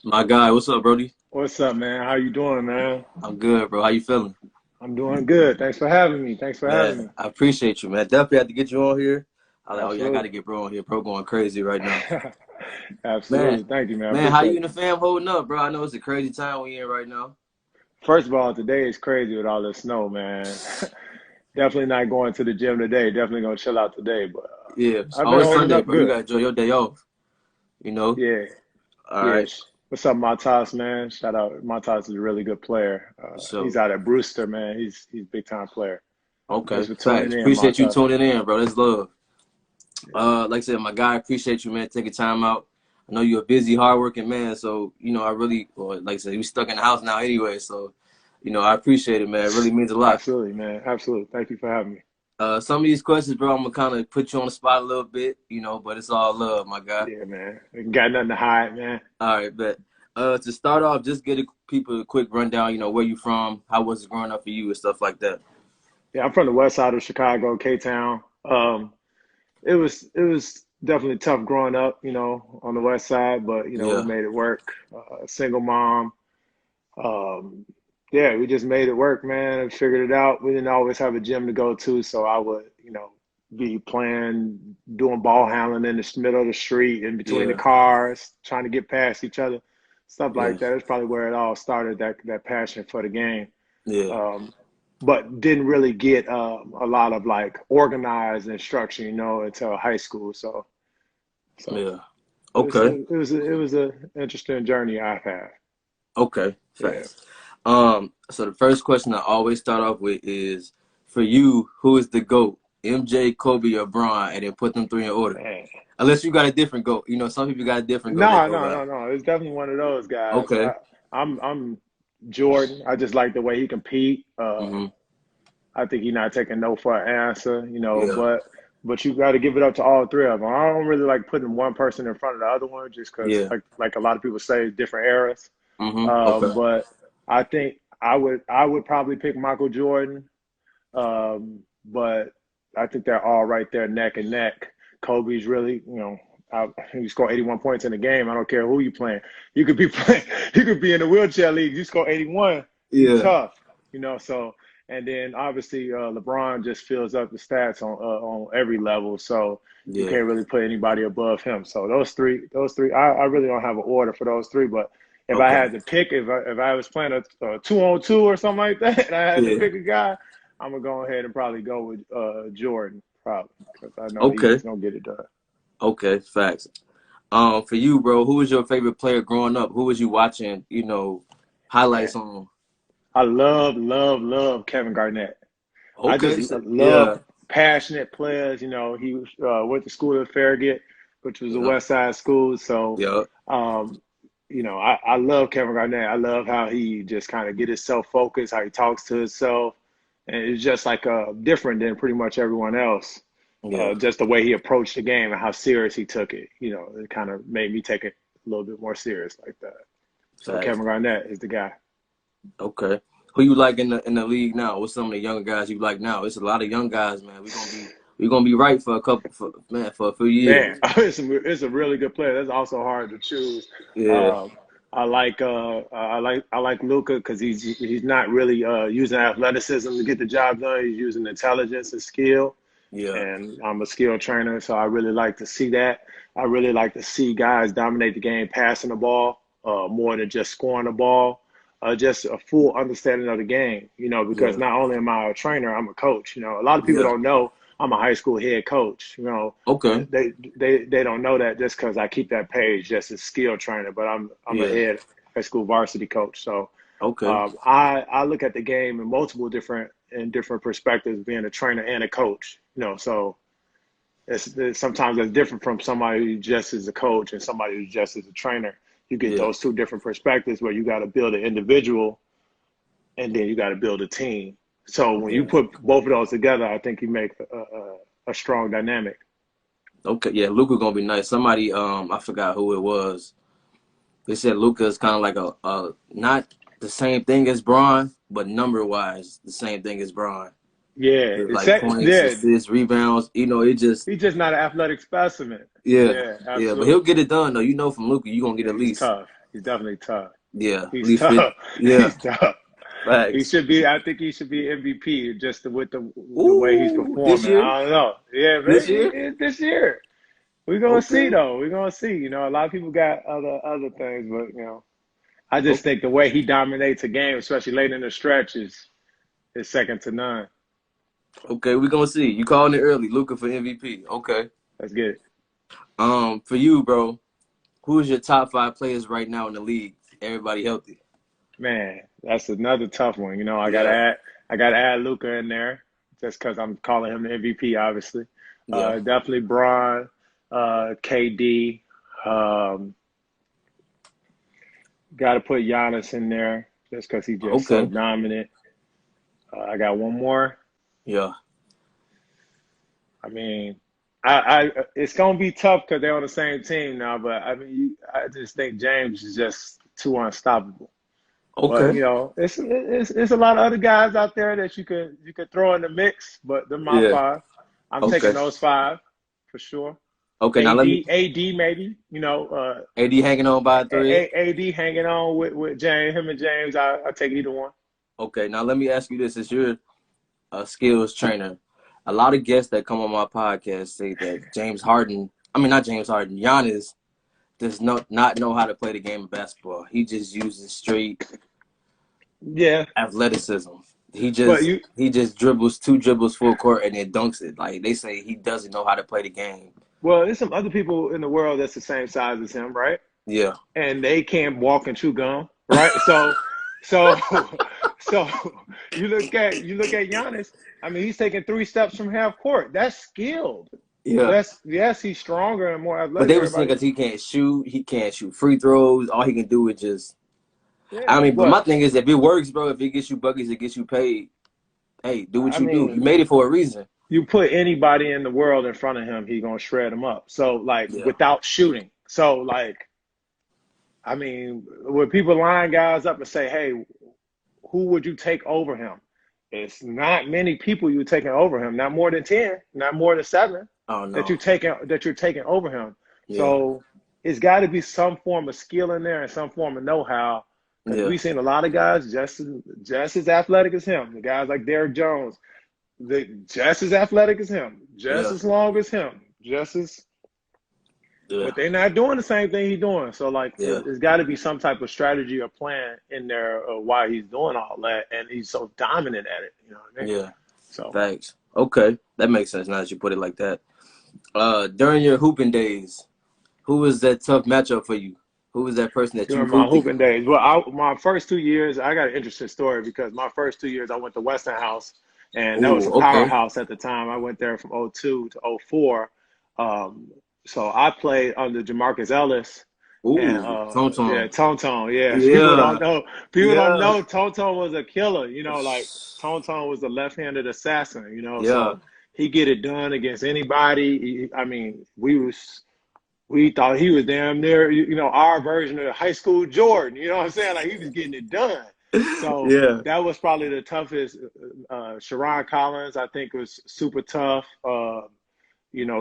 My guy, what's up, Brody? What's up, man? How you doing, man? I'm good, bro. How you feeling? I'm doing good. Thanks for having me. Thanks for having Man, me. I appreciate you, man. Definitely have to get you on here. I like, oh yeah, I got to Absolutely. get bro on here. Bro going crazy right now. Man, Absolutely. Thank you, man. I man, how appreciate you it. and the fam holding up, bro? I know it's a crazy time we in right now. First of all, today is crazy with all this snow, man. Definitely not going to the gym today. Definitely gonna chill out today, but Yeah, it's I've been always holding Sunday, up bro. You good. got to enjoy your day off, you know? Yeah. All right. Yes. What's up, Matas, man? Shout out. Matas is a really good player. He's So, out at Brewster, man. He's a big time player. Thanks okay. for tuning Facts. in, Appreciate you Matas. tuning in, bro. That's love. Like I said, my guy, appreciate you, man, taking time out. I know you're a busy, hardworking man, so I really, well, like I said, we stuck in the house now anyway, so I appreciate it, man. It really means a lot. Absolutely, man. Absolutely. Thank you for having me. Some of these questions, bro, I'm gonna kind of put you on the spot a little bit, but it's all love, my guy. Yeah, man. Got nothing to hide, man. All right, bet. To start off, just people a quick rundown, where you from, how was it growing up for you, and stuff like that. Yeah, I'm from the west side of Chicago, K-Town. It was definitely tough growing up, on the west side, but we Yeah, made it work. Single mom. Um, yeah, we just made it work, man, and figured it out. We didn't always have a gym to go to, so I would, be playing, doing ball handling in the middle of the street, in between the yeah, cars, trying to get past each other, stuff yeah, like that. That's probably where it all started, that passion for the game. yeah, um, but didn't really get a lot of like organized instruction, until high school. So yeah. it was Okay, a interesting journey I've had. okay, Yeah, facts. So the first question I always start off with is, for you, who is the GOAT? MJ, Kobe, or Bron, and then put them three in order. man. Unless you got a different GOAT. Some people got a different GOAT they No, go no, by. no, no. It's definitely one of those guys. Okay. I'm Jordan. I just like the way he compete. Mm-hmm. I think he's not taking no for an answer, Yeah. but you got to give it up to all three of them. I don't really like putting one person in front of the other one just because, Yeah. like a lot of people say, different eras. Mm-hmm. Okay. But I think I would probably pick Michael Jordan. But I think they're all right there neck and neck. Kobe's really, he scored 81 points in a game. I don't care who you playing. You could be playing, you could be in the wheelchair league. You score 81, you Yeah. tough, So, and then obviously LeBron just fills up the stats on every level. So you Yeah. can't really put anybody above him. So those three, I really don't have an order for those three. But if I Okay. had to pick, if I was playing a 2-on-2 or something like that, and I had to Yeah. pick a guy, I'm gonna go ahead and probably go with Jordan, probably because I know Okay. he's gonna get it done. Okay. Facts. For you, bro, who was your favorite player growing up? Who was you watching, Man, highlights on? I love, love, love Kevin Garnett. I just Okay. So, love yeah. passionate players. He went to school at Farragut, which was a Yeah. West Side school. So, Yeah. um, I love Kevin Garnett. I love how he just kind of get himself focused, how he talks to himself, and it's just like different than pretty much everyone else. Yeah. Just the way he approached the game and how serious he took it. It kind of made me take it a little bit more serious like that. So Facts. Kevin Garnett is the guy. Okay. Who you like in the league now? What's some of the younger guys you like now? It's a lot of young guys, man. We gonna be right for a couple for a few Man, years. it's a really good player. That's also hard to choose. Yeah. Um, I like Luca because he's not really using athleticism to get the job done. He's using intelligence and skill. Yeah. And I'm a skill trainer, so I really like to see that. I really like to see guys dominate the game, passing the ball more than just scoring the ball. Just a full understanding of the game, because Yeah. not only am I a trainer, I'm a coach. A lot of people Yeah. don't know I'm a high school head coach. Okay. They don't know that just because I keep that page just as skill trainer, but I'm a Yeah. head high school varsity coach. So Okay. I look at the game in multiple different perspectives, being a trainer and a coach. So it's sometimes that's different from somebody who just is a coach and somebody who just is a trainer. You get Yeah. those two different perspectives where you got to build an individual and then you got to build a team. So when you Yeah. put both of those together, I think you make a strong dynamic. Okay. Yeah. Luca gonna be nice. Somebody I forgot who it was. They said Luca is kind of like a not the same thing as Braun, but number wise the same thing as Braun. Yeah, With like points, yeah. assists, rebounds. It just He's just not an athletic specimen. yeah. Yeah, Yeah. But he'll absolutely. get it done though. From Luca, you gonna get Yeah, at he's least tough. He's definitely tough. Yeah, He's Lee Fit. tough. Yeah, He's tough. He facts. should be. I think he should be MVP just with the way he's Ooh, this performing. year? I don't know. Yeah, This year? maybe this year. We're gonna see Okay. though. We're gonna see. You know, a lot of people got other things, but you know, I just Okay. think the way he dominates a game, especially late in the stretch, is second to none. Okay, we're gonna see. You calling it early, Luca for MVP. Okay. Let's get it. For you, bro, who is your top 5 players right now in the league? Everybody healthy. Man, that's another tough one. You know, Yeah, I gotta add Luca in there just because I'm calling him the MVP, obviously. yeah. Definitely Braun, KD. Um, got to put Giannis in there just because he's just so Okay. dominant. I got one more. Yeah. I mean, I it's gonna be tough because they're on the same team now. But I mean, I just think James is just too unstoppable. But Okay. you know, it's a lot of other guys out there that you could throw in the mix. But they're my Yeah. five. I'm taking Okay. those five for sure. Okay. Now let me. AD maybe. You know, AD hanging on by a thread. AD hanging on with James, him and James. I take either one. Okay. Now let me ask you this: as you're a skills trainer, a lot of guests that come on my podcast say that James Harden. I mean, not James Harden. Giannis does not know how to play the game of basketball. He just uses straight Yeah, athleticism. He but just you he just dribbles 2 dribbles full court and then dunks it. Like they say, he doesn't know how to play the game. well, there's some other people in the world that's the same size as him, right? Yeah, And they can't walk and chew gum, right? So so you look at Giannis. I mean, he's taking 3 steps from half court. That's skilled. yeah. That's yes, he's stronger and more But athletic they than were saying everybody. because he can't shoot free throws. All he can do is just. I Yeah, mean, but my but thing is, if it works, bro, if it gets you buckets, it gets you paid. Hey, do what I you do. You mean, made it for a reason. you put anybody in the world in front of him, he gonna shred them up. So like Yeah, without shooting. So like I mean, when people line guys up and say, "Hey, who would you take over him?" It's not many people you're taking over him. Not more than 10, not more than 7 oh that no, you're taking over him. yeah, So it's got to be some form of skill in there and some form of know-how. Because yeah, we've seen a lot of guys just as athletic as him. The guys like Derrick Jones, just as athletic as him, just yeah, as long as him, just as yeah, but they're not doing the same thing he's doing. So like, yeah, there's got to be some type of strategy or plan in there of why he's doing all that, and he's so dominant at it. You know what I mean? yeah. So Thanks. Okay, that makes sense now that you put it like that. During your hooping days, who was that tough matchup for you? Who was that person that you during my hooped hooping against? days, well, my first 2 years, I got an interesting story because my first 2 years, I went to Westinghouse, and that was Oh, a okay. powerhouse at the time. I went there from '02 to '04. Um, so I played under Jamarcus Ellis. And Ooh, Tom yeah, Tom. Tone Tone, yeah. People don't Yeah, know. People don't yeah, know Tone Tone was a killer. You know, like Tone Tone was a left-handed assassin. You know, yeah, so he get it done against anybody. I mean, we thought he was damn near our version of high school Jordan. You know what I'm saying? Like he was getting it done. So yeah, that was probably the toughest. Sharon Collins, I think, was super tough.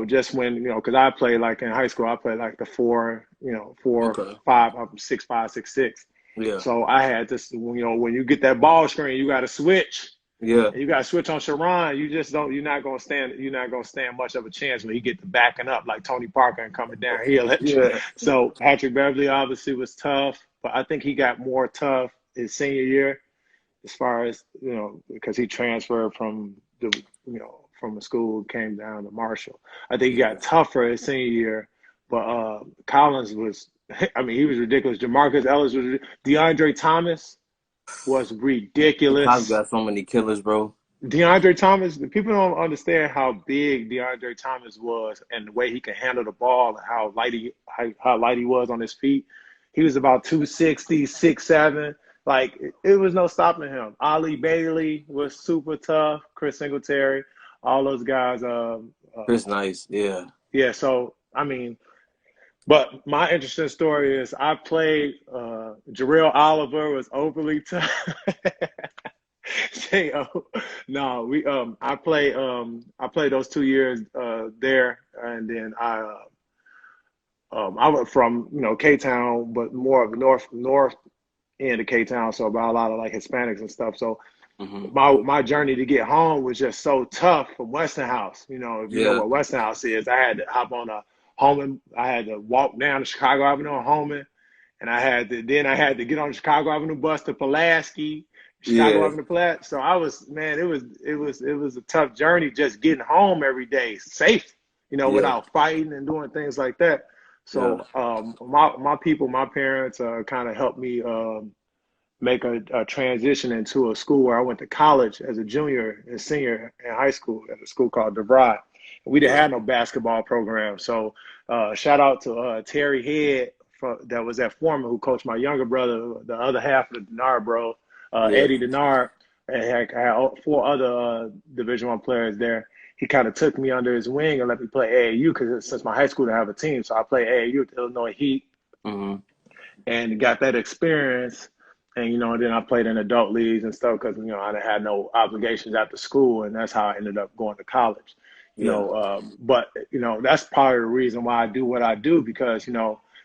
Just when, because I played like in high school, I played like the four, okay, five, I'm 6'5", 6'6". yeah, So I had this, when you get that ball screen, you got to switch. yeah, And you got to switch on Sharon. You're not gonna stand much of a chance when he get to backing up like Tony Parker and coming down. He'll let you. yeah, So Patrick Beverly obviously was tough, but I think he got more tough his senior year, as far as because he transferred from from the school, came down to Marshall. I think he yeah. got tougher his senior year, but Collins was. I mean, he was ridiculous. Jamarcus Ellis was. DeAndre Thomas was The Cops ridiculous. got so many killers, bro. DeAndre Thomas, people don't understand how big DeAndre Thomas was and the way he can handle the ball and how light he was on his feet. He was about 260, 6'7". Like it was no stopping him. Ali Bailey was super tough. Chris Singletary, all those guys. Chris Nice, yeah. Yeah. So I mean, but my interesting story is I played. Jarrell Oliver was overly tough. No, we I played those 2 years there, and then I went from, K-Town, but more of north end of K-Town, so about a lot of like Hispanics and stuff. So Hmm. my journey to get home was just so tough from Weston House. If you know Yeah, what Weston House is, I had to hop on a Holman. I had to walk down the Chicago Avenue on Holman, and I had to get on the Chicago Avenue bus to Pulaski, Chicago yeah, Avenue Pulaski. So I was, man, it was a tough journey just getting home every day safe, yeah, without fighting and doing things like that. yeah, So my people, my parents, kind of helped me make a transition into a school where I went to college as a junior and senior in high school at a school called DeVry. We didn't yeah, have no basketball program. So shout out to Terry Head that was at Foreman, who coached my younger brother, the other half of the Denard bro, yeah, Eddie Denard. And had four other Division I players there. He kind of took me under his wing and let me play AAU because since my high school didn't have a team, so I played AAU with the Illinois Heat hmm, and got that experience. And then I played in adult leagues and stuff because I didn't have no obligations after school, and that's how I ended up going to college. yeah, But that's part of the reason why I do what I do because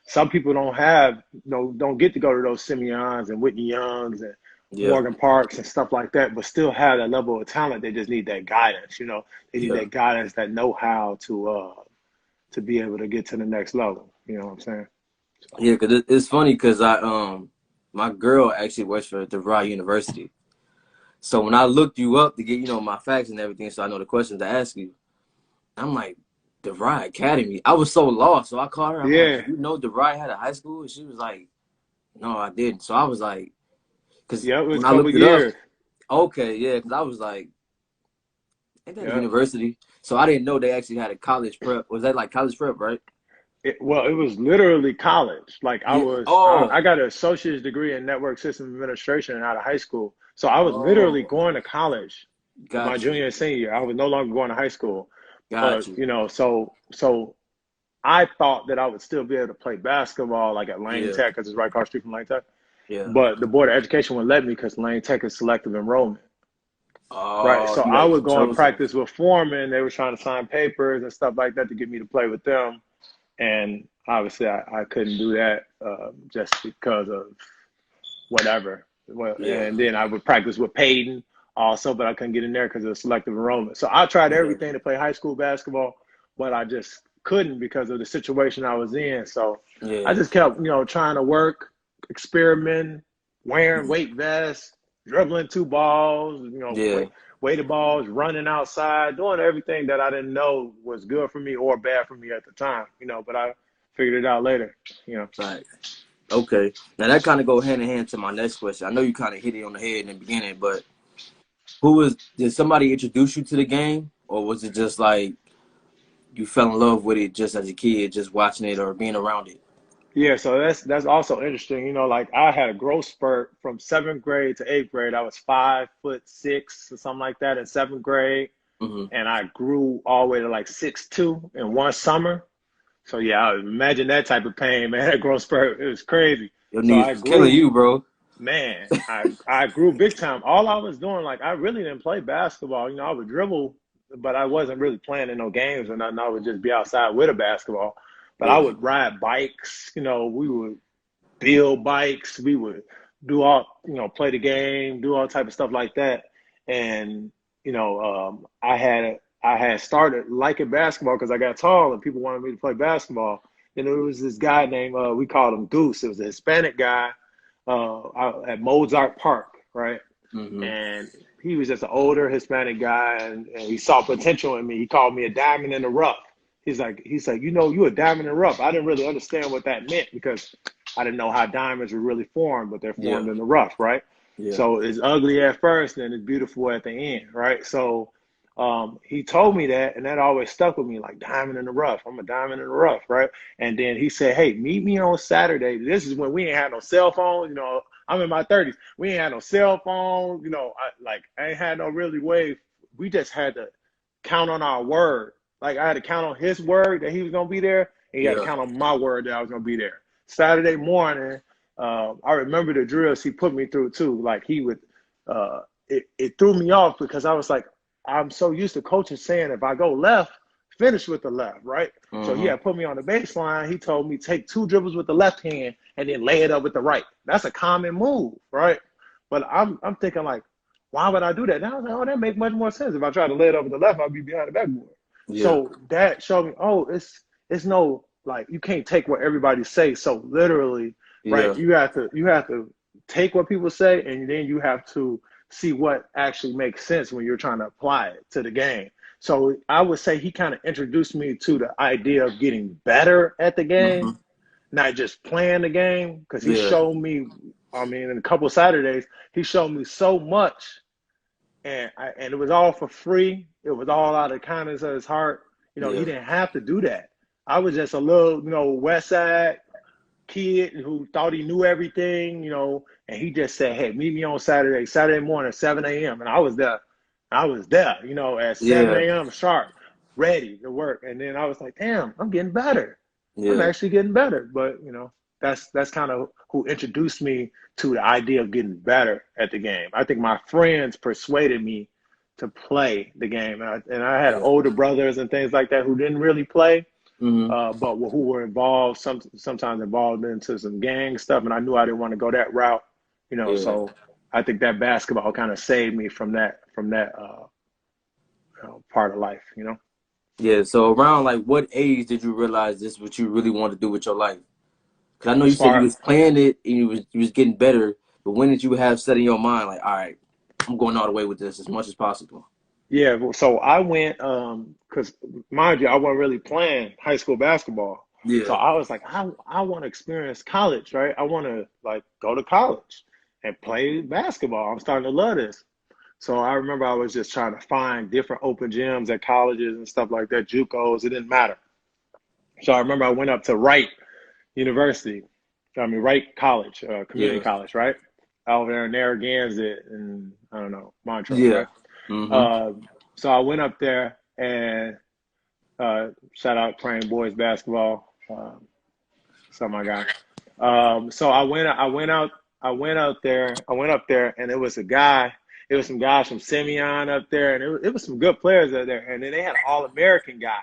some people don't have don't get to go to those Simeons and Whitney Youngs and yeah, Morgan Parks and stuff like that, but still have that level of talent. They just need that guidance. They need yeah, that guidance, that know how to be able to get to the next level. You know what I'm saying? So, yeah. Cause it's funny because my girl actually works for DeVry University. So when I looked you up to get my facts and everything, so I know the questions to ask you, I'm like, DeVry Academy. I was so lost, so I called her. I'm like, yeah. "Do you know DeVry had a high school?" And she was like, "No, I didn't." So I was like, because Yeah, it was when a I couple looked it up, years. okay, yeah, because I was like, ain't that a Yeah. university? So I didn't know they actually had a college prep. Was that like college prep, right? Well, it was literally college. Like Yeah. I Oh, got an associate's degree in network system administration out of high school. So I was literally oh, going to college my got you, junior and senior year. I was no longer going to high school. got you. So I thought that I would still be able to play basketball like at Lane Yeah, Tech because it's right across the street from Lane Tech. yeah. But the Board of Education wouldn't let me because Lane Tech is selective enrollment. Right. Oh, So you I got to would get go and chosen. practice with Foreman. They were trying to sign papers and stuff like that to get me to play with them. And obviously, I couldn't do that just because of whatever. Well, Yeah, and then I would practice with Peyton also, but I couldn't get in there because of selective enrollment. So I tried yeah, everything to play high school basketball, but I just couldn't because of the situation I was in. So I yeah, just kept, trying to work, experimenting, wearing weight vests, dribbling two balls, yeah. weighted balls, running outside, doing everything that I didn't know was good for me or bad for me at the time, but I figured it out later, you know. Right. Okay. Now that kind of go hand in hand to my next question. I know you kind of hit it on the head in the beginning, but did somebody introduce you to the game, or was it just like you fell in love with it just as a kid, just watching it or being around it? Yeah, so that's also interesting. Like I had a growth spurt from seventh grade to eighth grade. I was 5'6" or something like that in seventh grade, Hmm. and I grew all the way to like 6'2" in one summer. So yeah, imagine that type of pain, man. That growth spurt, it was crazy. Your So knees I was killing grew, you, bro. man. I grew big time. All I was doing, like I really didn't play basketball. I would dribble, but I wasn't really playing in no games or nothing. I would just be outside with a basketball. But I Yeah, would ride bikes. We would build bikes. We would do all, play the game, do all type of stuff like that. And I had started liking basketball because I got tall and people wanted me to play basketball. And there was this guy named we called him Goose. It was a Hispanic guy at Mozart Park, right? hmm, And he was just an older Hispanic guy, and he saw potential in me. He called me a diamond in the rough. He's like, you a diamond in the rough. I didn't really understand what that meant because I didn't know how diamonds were really formed, but they're yeah, formed in the rough, right? yeah, So it's ugly at first, and it's beautiful at the end, right? So he told me that, and that always stuck with me, like diamond in the rough. I'm a diamond in the rough, right? And then he said, "Hey, meet me on Saturday." This is when we ain't had no cell phone. I'm in my 30s. We ain't had no cell phone. I ain't had no really way. We just had to count on our word. Like I had to count on his word that he was gonna be there, and he had to yeah, count on my word that I was gonna be there. Saturday morning, I remember the drills he put me through too. Like he would, it threw me off because I was like, I'm so used to coaches saying if I go left, finish with the left, right? So he had put me on the baseline. He told me take 2 dribbles with the left hand and then lay it up with the right. That's a common move, right? But I'm thinking like, why would I do that? And I was like, oh, that makes much more sense. If I try to lay it up with the left, I'll be behind the backboard. Yeah. So that showed me, oh, it's no, like, you can't take what everybody says so literally, right? You have to take what people say, and then you have to see what actually makes sense when you're trying to apply it to the game. So I would say he kind of introduced me to the idea of getting better at the game, not just playing the game, because he showed me, I mean, in a couple of Saturdays, he showed me so much, and it was all for free. It was all out of the kindness of his heart. You know, he didn't have to do that. I was just a little, you know, West Side kid who thought he knew everything, you know, and he just said, hey, meet me on Saturday morning, 7 a.m. And I was there, you know, at 7 a.m. sharp, ready to work. And then I was like, damn, I'm getting better. I'm actually getting better. But, you know, that's kind of who introduced me to the idea of getting better at the game. I think my friends persuaded me to play the game. And I had older brothers and things like that who didn't really play. But who were involved, sometimes involved into some gang stuff, and I knew I didn't want to go that route, you know. So I think that basketball kind of saved me from that you know, part of life, you know. Yeah. So around like what age did you realize this is what you really want to do with your life? Because I know you said you was playing it and you was getting better, but when did you have set in your mind like, all right, I'm going all the way with this as much as possible? Yeah, so I went, because mind you, I wasn't really playing high school basketball. Yeah. So I was like, I want to experience college, right? I want to like go to college and play basketball. I'm starting to love this. So I remember I was just trying to find different open gyms at colleges and stuff like that, JUCOs, it didn't matter. So I remember I went up to Wright College, community college, right? Over there in Narragansett and I don't know, Montrose, right? So I went up there and shout out playing boys basketball. So my guy. So I went up there, and it was some guys from Simeon up there, and it was some good players up there. And then they had an All-American guy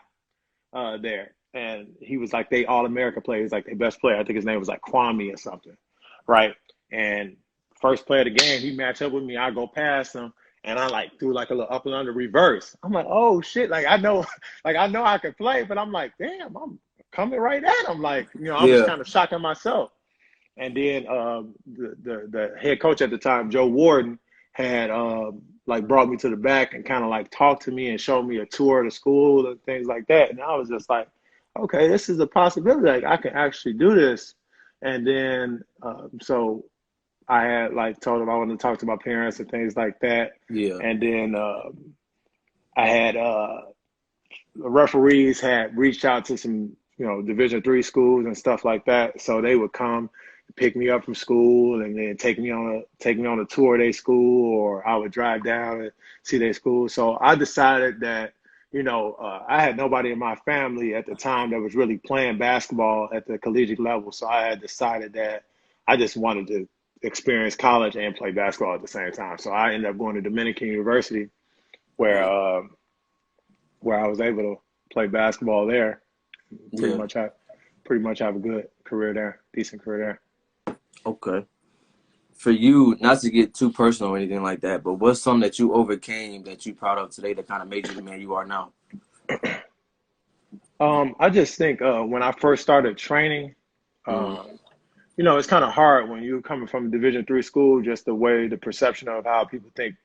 there, and he was like they All-American player. He was like their best player. I think his name was like Kwame or something, right? And first play of the game, he matched up with me. I go past him. And I like threw like a little up and under reverse. I'm like, oh shit! Like I know I could play, but I'm like, damn, I'm coming right at him. Like, you know, I was kind of shocking myself. And then the head coach at the time, Joe Warden, had like brought me to the back and kind of like talked to me and showed me a tour of the school and things like that. And I was just like, okay, this is a possibility. Like I can actually do this. And then so I had like told him I wanted to talk to my parents and things like that. Yeah. And then I had the referees had reached out to some, you know, Division III schools and stuff like that. So they would come pick me up from school and then take me on a tour of their school, or I would drive down and see their school. So I decided that, you know, I had nobody in my family at the time that was really playing basketball at the collegiate level. So I had decided that I just wanted to experience college and play basketball at the same time. So I ended up going to Dominican University, where I was able to play basketball there. Pretty much have a good career there, decent career there. Okay. For you, not to get too personal or anything like that, but what's something that you overcame that you're proud of today that kind of made you the man you are now? I just think when I first started training, you know, it's kind of hard when you're coming from a Division III school, just the perception of how people think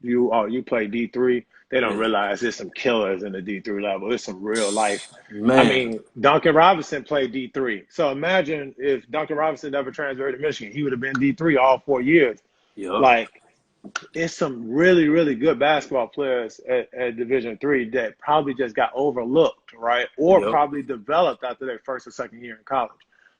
you play D3. They don't realize there's some killers in the D3 level. There's some real life. Man. I mean, Duncan Robinson played D3. So imagine if Duncan Robinson never transferred to Michigan, he would have been D3 all 4 years. Yep. Like, it's some really, really good basketball players at Division III that probably just got overlooked, right? Or probably developed after their first or second year in college.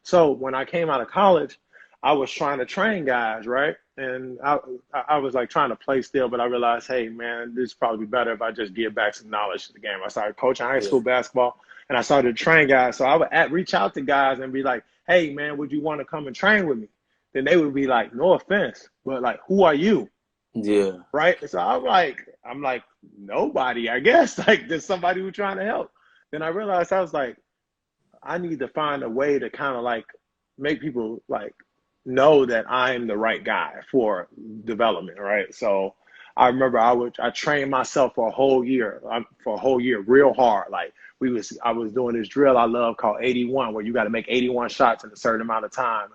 So when I came out of college, I was trying to train guys, right? And I was like trying to play still, but I realized, hey, man, this is probably better if I just give back some knowledge to the game. I started coaching high school basketball, and I started to train guys. So I would reach out to guys and be like, hey, man, would you want to come and train with me? Then they would be like, no offense, but like, who are you? Yeah. Right? So I'm like, nobody, I guess. Like, there's somebody who's trying to help. then I realized I was like, I need to find a way to kind of like make people like know that I'm the right guy for development, right? So I remember I trained myself for a whole year, real hard. Like I was doing this drill I love called 81, where you got to make 81 shots in a certain amount of time.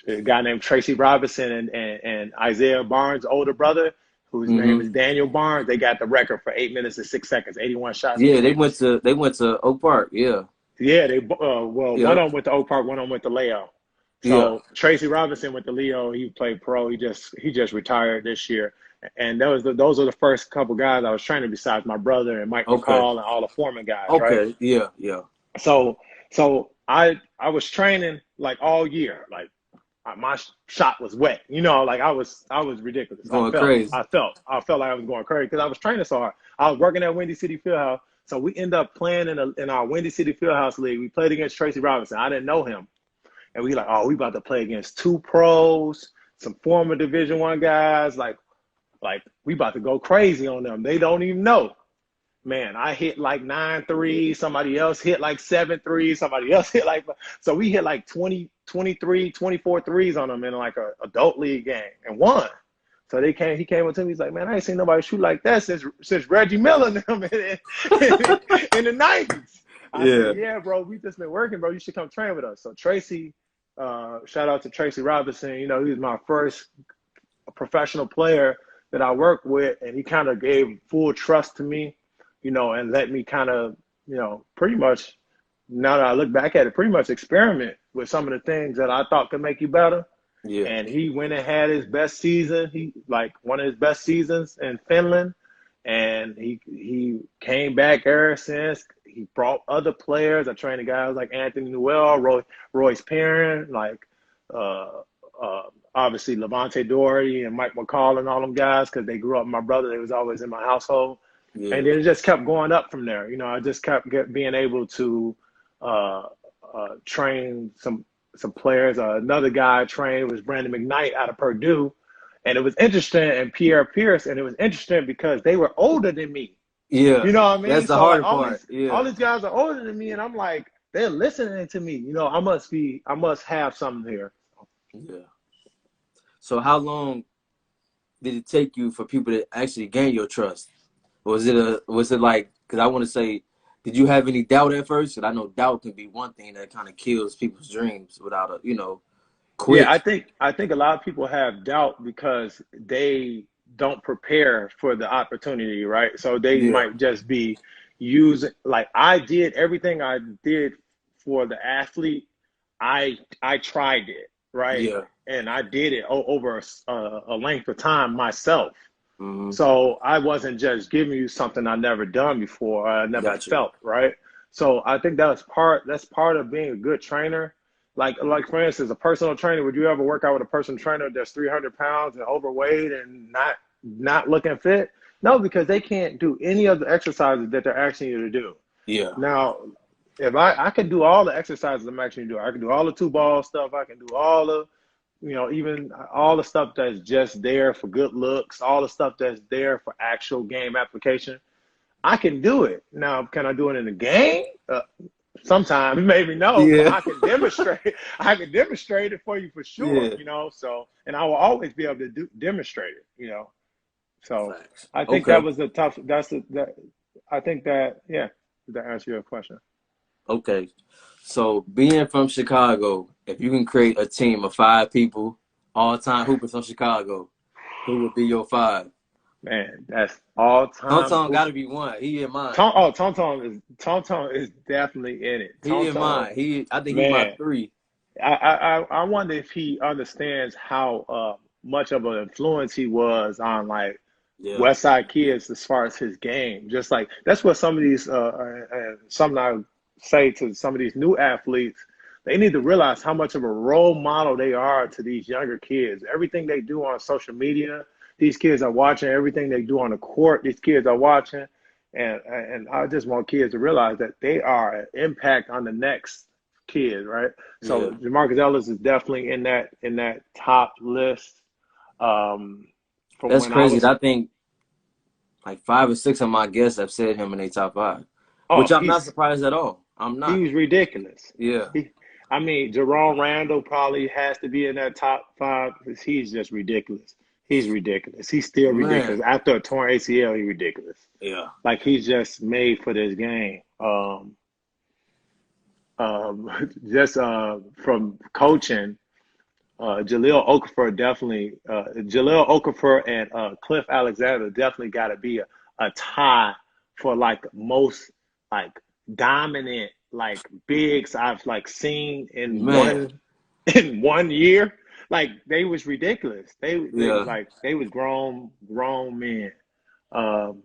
A guy named Tracy Robinson and Isaiah Barnes' older brother, whose name is Daniel Barnes, they got the record for 8 minutes and 6 seconds, 81 shots Yeah, between us. they went to Oak Park. Yeah. Yeah, well, one Yep. of them went to Oak Park, one of them went to Leo. Yeah. So Tracy Robinson went to Leo. He played pro. He just retired this year. And those are the first couple guys I was training besides my brother and Mike Okay. McCall and all the Foreman guys, right? Okay. Yeah. Yeah. So I was training like all year. Like my shot was wet, like I was ridiculous. Going crazy. I felt like I was going crazy because I was training so hard. I was working at Windy City Fieldhouse, so we end up playing in our Windy City Fieldhouse league. We played against Tracy Robinson. I didn't know him, and we like, oh, we about to play against two pros, some former Division I guys. Like we about to go crazy on them. They don't even know. Man, I hit like 9 threes. Somebody else hit like 7 threes. Somebody else hit like, so we hit like 20, 23, 24 threes on them in like a adult league game and won. So he came up to me. He's like, man, I ain't seen nobody shoot like that since Reggie Miller and them in the 90s. I said, yeah, bro, we just been working, bro. You should come train with us. So Tracy, shout out to Tracy Robinson. He was my first professional player that I worked with, and he kind of gave full trust to me, and let me kind of, pretty much, now that I look back at it, pretty much experiment with some of the things that I thought could make you better. Yeah. And he went and had his best season. One of his best seasons in Finland. And he came back ever since. He brought other players. I trained guys like Anthony Newell, Royce Perrin, obviously Levante Doherty and Mike McCall and all them guys, because they grew up with my brother. They was always in my household. Yeah. And then it just kept going up from there. I just kept being able to train some players. Another guy I trained was Brandon McKnight out of Purdue. And it was interesting, and Pierre Pierce, and it was interesting because they were older than me. Yeah. You know what I mean? That's the hard part. All these guys are older than me, and I'm like, they're listening to me. I must have something here. Yeah. So how long did it take you for people to actually gain your trust? Was it like, because I want to say, did you have any doubt at first? Because I know doubt can be one thing that kind of kills people's dreams without quit. Yeah, I think a lot of people have doubt because they don't prepare for the opportunity, right? So they might just be using, like I did everything I did for the athlete. I tried it, right? Yeah. And I did it over a length of time myself. Mm-hmm. So I wasn't just giving you something I never done before, I never felt, right? So I think that's part of being a good trainer. Like for instance, a personal trainer, would you ever work out with a personal trainer that's 300 pounds and overweight and not looking fit? No, because they can't do any of the exercises that they're asking you to do. Yeah. Now, if I can do all the exercises I'm actually doing, I can do all the 2-ball stuff, I can do all the, even all the stuff that's just there for good looks, all the stuff that's there for actual game application, I can do it. Now, can I do it in the game? Sometimes, maybe no. Yeah. I can demonstrate. I can demonstrate it for you for sure. Yeah. So, and I will always be able to demonstrate it. So Facts. I think that was the tough. I think that to answer your question. Okay. So being from Chicago, if you can create a team of 5 people, all-time hoopers from Chicago, who would be your 5? Man, that's all-time. Tonton got to be one. He in mine. Tonton is definitely in it. He in mine. I think he's my 3. I wonder if he understands how much of an influence he was on West Side kids as far as his game. Just like that's what some of these something I say to some of these new athletes, they need to realize how much of a role model they are to these younger kids. Everything they do on social media, these kids are watching. Everything they do on the court, these kids are watching. And I just want kids to realize that they are an impact on the next kid, right? So Jamarcus Ellis is definitely in that top list. That's crazy. I think like 5 or 6 of my guests have said him in their top 5. Oh, which I'm not surprised at all. I'm he not. was ridiculous. Yeah, I mean, Jerome Randall probably has to be in that top five because he's just ridiculous. He's ridiculous. He's still man. ridiculous. After a torn ACL, he's ridiculous. Yeah, Like he's just made for this game. Just from coaching, Jaleel Okafor and Cliff Alexander definitely got to be a tie for like most like dominant like bigs I've like seen in man. one year. Like they was ridiculous. Yeah, They was grown men. Um,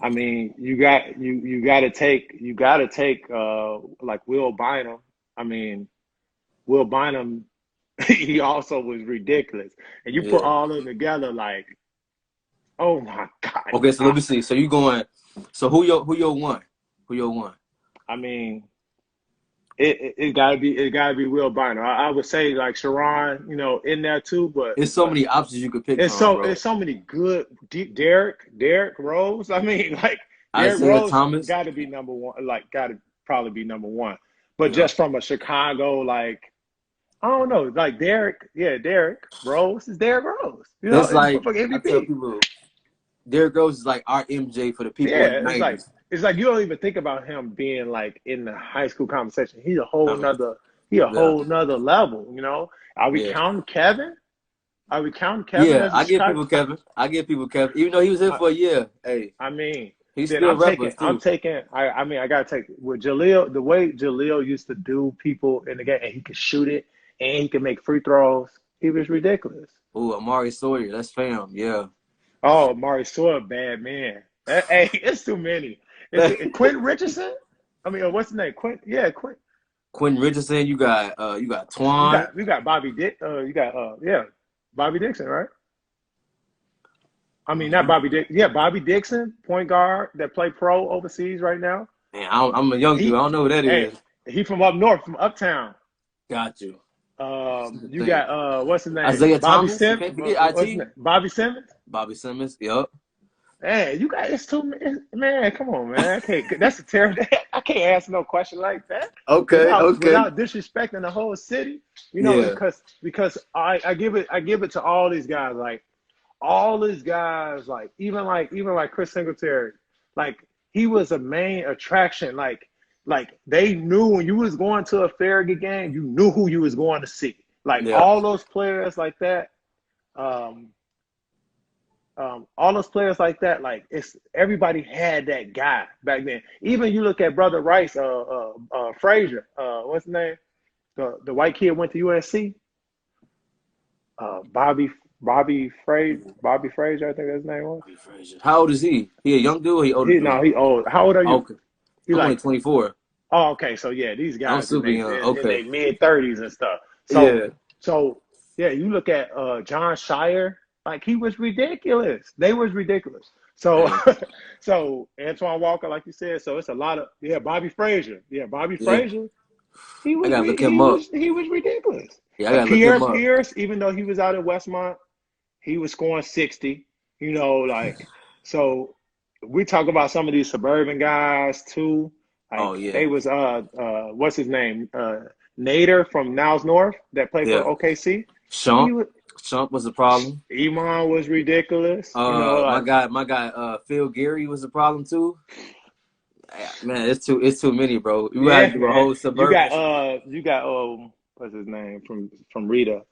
I mean, you got to take like Will Bynum. I mean, Will Bynum, he also was ridiculous. And you put yeah. all of them together, like, oh my God. Okay, so let me see. So you going? So who your one? Who your one? I mean, it gotta be Will Bynum. I would say like Sharon, you know, in there too, It's so many options you could pick from, it's bro. so many good Derrick Rose. I mean, like Derrick Isaiah Rose Thomas. got to be number one. Like, got to probably be number one. But Yeah, just from a Chicago, like I don't know, like Derrick Rose is Derrick Rose. You know, it's it's like fucking I tell MVP. people, Derrick Rose is like our MJ for the people in Yeah, the '90s. it's like you don't even think about him being like in the high school conversation. He's a whole Um, nother he a yeah, whole nother level. You know, are we yeah, counting Kevin? Are we counting Kevin yeah. as a I give Chicago? people Kevin. I give people Kevin. Even though he was in I, for a year, hey, I mean, he's then still rappers I'm too. taking. I mean, I gotta take with Jaleel. The way Jaleel used to do people in the game, and he could shoot it, and he could make free throws. He was ridiculous. Ooh, Amari Sawyer, that's fam. Yeah. Oh, Mari Sawyer, bad man. Hey, it's too many. It's Quentin Richardson. I mean, what's his name? Quint. Quentin Richardson, you got Twan. You got Bobby Dick. You got Bobby Dixon, right? I mean, not Bobby Dick. Yeah, Bobby Dixon, point guard that play pro overseas right now. Man, I'm a young dude. I He, don't know who that hey, is. he from up north, from uptown. Got you. That's the You thing. got what's his name? Isaiah Thomas. You can't forget What's his IT. name? Bobby Simmons. Bobby Simmons. Yup. Man, you guys too man. Come on, man. I can't. That's a terrible. I can't ask no question like that Okay. Okay. without disrespecting the whole city. You know, Yeah. because I give it to all these guys. Like all these guys, like even like Chris Singletary, like he was a main attraction. Like they knew when you was going to a Farragut game, you knew who you was going to see. Like Yeah. all those players like that. Um, all those players like that, like it's everybody had that guy back then. Even you look at Brother Rice, Frazier, what's his name? The white kid went to USC. Bobby Frazier, I think his name was. Bobby Frazier. How old is he? He a young dude or he older He dude? no, he old. How old are you? Okay. He I'm only like 24. oh, okay. So yeah, these I'm guys super young. in Okay. their mid 30s and stuff. So Yeah. so yeah, you look at John Shire, like he was ridiculous. They was ridiculous. So Hey. so Antoine Walker, like you said, so it's a lot of Bobby Frazier. Yeah, Bobby Yeah. Frazier, I gotta look him up. he was ridiculous. Yeah, I gotta look Pierre him up. Pierce, even though he was out at Westmont, he was scoring 60. You know, like so we talk about some of these suburban guys too. Oh Like yeah. they was what's his name? Nader from Niles North that played for Yeah. OKC. He Shump. was Shump was a problem. Iman was ridiculous. You know, My like guy, Phil Geary was a problem too. Man, it's too many, bro. You gotta yeah, do a man. whole suburban. You got what's his name from Rita?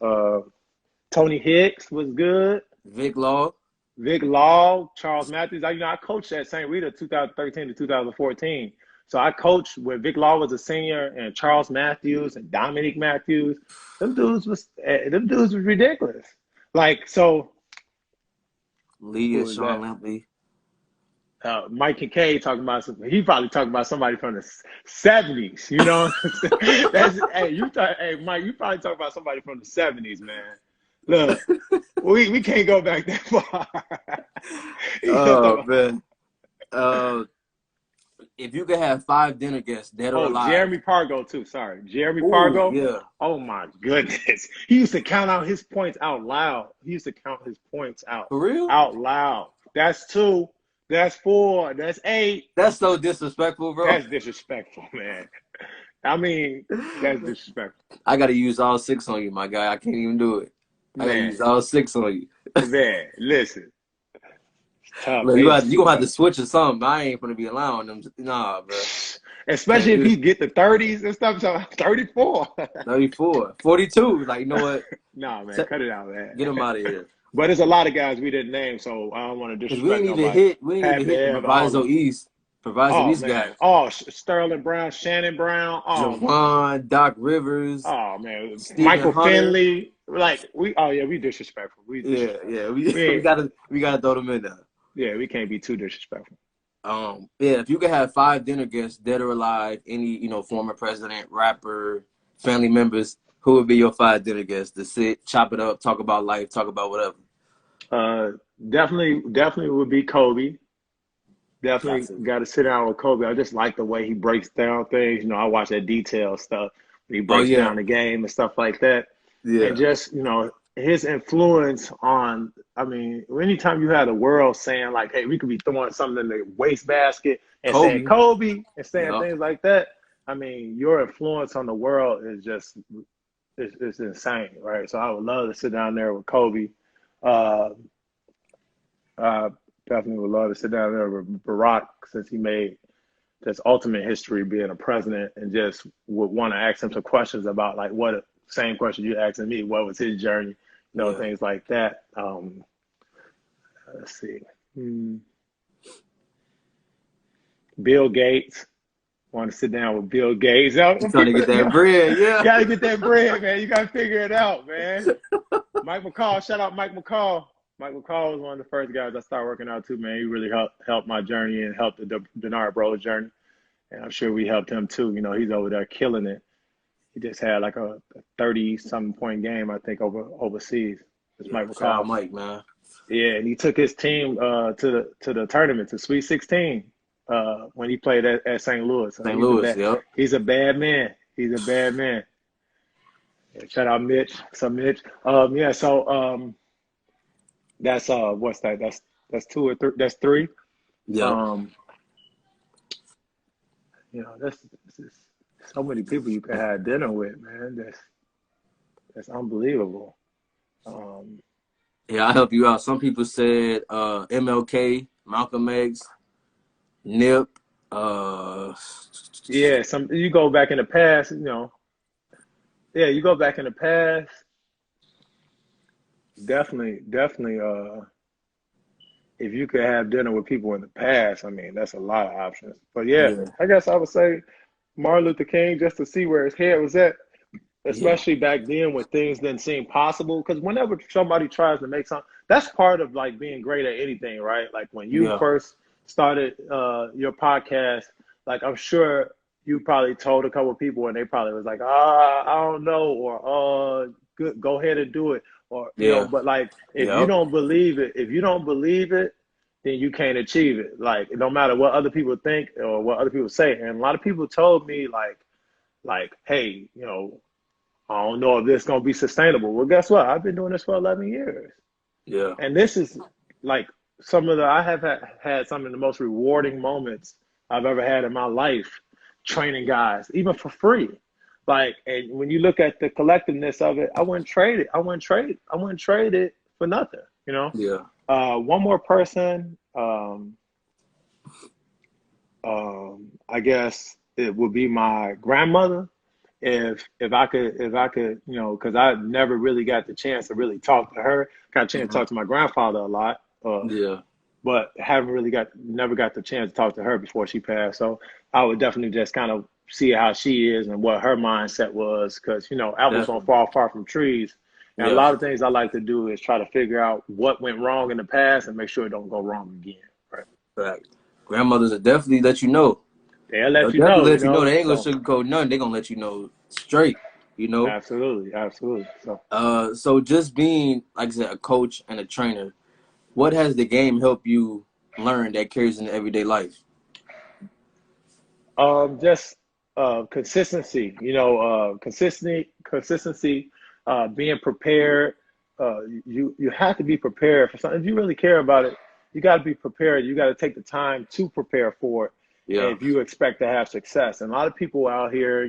Tony Hicks was good. Vic Law. Vic Law, Charles Matthews. I coached at St. Rita 2013 to 2014. So I coached when Vic Law was a senior and Charles Matthews and Dominic Matthews. Them dudes was ridiculous. Like so, Lee who and was Sean that? Lampley. Mike Kincaid talking about he probably talking about somebody from the 70s. You know, that's hey Mike, you probably talking about somebody from the 70s, man. Look, we can't go back that far. Oh man. If you could have 5 dinner guests, dead or alive. Jeremy Pargo too. Sorry, Jeremy Ooh, Pargo. yeah. Oh my goodness, he used to count out his points out loud. He used to count his points out For real? out loud. That's two. That's 4. That's 8. That's so disrespectful, bro. That's disrespectful, man. I mean, that's disrespectful. I gotta use all 6 on you, my guy. I can't even do it. I gotta use Man, all 6 on you. man, listen. It's tough. Look, It's you too gonna have to tough. switch or something. I ain't gonna be allowing them. Nah, bro. Can't Especially if do he that. get the 30s and stuff. So 34. 34, 42. Like, you know what? Nah, man, cut it out, Get man. him out of here. But there's a lot of guys we didn't name, so I don't want to Cause disrespect nobody. we didn't even Happy to hit the have all of Proviso them. East. Proviso Oh East man. guys. Oh, Sterling Brown, Shannon Brown. Oh man. Javon, Doc Rivers, Oh man. Stephen Michael Hunter. Finley. Like we. Oh yeah, we disrespectful. We Yeah, disrespectful. yeah. We We ain't. gotta throw them in there. Yeah, we can't be too disrespectful. Yeah, if you could have 5 dinner guests, dead or alive, any, former president, rapper, family members, who would be your 5 dinner guests to sit, chop it up, talk about life, talk about whatever? Uh, definitely would be Kobe. Definitely Gotcha. got to sit down with Kobe. I just like the way he breaks down things. I watch that detail stuff. He Oh breaks yeah, down the game and stuff like that. And yeah. just, his influence on, I mean, anytime you had the world saying like, hey, we could be throwing something in the wastebasket and saying Kobe. Kobe and saying Yep. things like that, I mean, your influence on the world is just, it's insane, right? So I would love to sit down there with Kobe. Uh, uh, Definitely would love to sit down there with Barack since he made this ultimate history being a president, and just would want to ask him some questions about like what same question you asking me, what was his journey, Yeah. things like that. Let's see. Hmm. Bill Gates. Want to sit down with Bill Gates. You trying to get that bread, yeah. Gotta get that bread, man. You gotta figure it out, man. Mike McCall, shout out Mike McCall. Mike McCall was one of the first guys I started working out too, man. He really helped my journey and helped the Denard Bros journey. And I'm sure we helped him too. He's over there killing it. He just had like a 30-something point game, I think, overseas. It's Yeah. Mike Shout out McCall. Mike, man. Yeah, and he took his team to the tournament, to Sweet 16, when he played at St. Louis. So St. Louis, yep. he's a bad man. He's a bad man. Yeah, shout out Mitch. Mitch. Yeah, so that's what's that? That's 2 or 3. That's 3. Yep. Um, that's so many people you can have dinner with, man. That's unbelievable. Yeah, I'll help you out. Some people said MLK, Malcolm X, Nip. Yeah, you go back in the past, Yeah, you go back in the past. Definitely. If you could have dinner with people in the past, I mean, that's a lot of options. But yeah, Yeah, I guess I would say Martin Luther King, just to see where his head was at, yeah, especially back then when things didn't seem possible. Because whenever somebody tries to make something, that's part of like being great at anything, right? Like when you yeah, first started your podcast, like I'm sure you probably told a couple of people and they probably was like, I don't know, or good, go ahead and do it. Or, yeah, but like if you yep, don't believe it, then you can't achieve it. Like no matter what other people think or what other people say. And a lot of people told me hey, I don't know if this is gonna be sustainable. Well, guess what? I've been doing this for 11 years, yeah, and this is like I have had some of the most rewarding moments I've ever had in my life, training guys, even for free. Like, and when you look at the collectiveness of it, I wouldn't trade it. I wouldn't trade it for nothing. yeah. One more person. I guess it would be my grandmother. If I could, because I never really got the chance to really talk to her. Got a chance to Mhm. talk to my grandfather a lot, Yeah, but never got the chance to talk to her before she passed. So I would definitely just kind of see how she is and what her mindset was, because apples don't definitely. fall far from trees. And a Yeah, lot of things I like to do is try to figure out what went wrong in the past and make sure it don't go wrong again. Right? fact. Grandmothers will definitely let you know. They'll They'll let you definitely know, let you know. They ain't gonna So sugarcoat nothing. They gonna let you know straight. You know. absolutely. So So just being, like I said, a coach and a trainer, what has the game helped you learn that carries into everyday life? just consistency. Consistency. Being prepared. You have to be prepared for something. If you really care about it, you got to be prepared. You got to take the time to prepare for it Yeah. if you expect to have success. And a lot of people out here,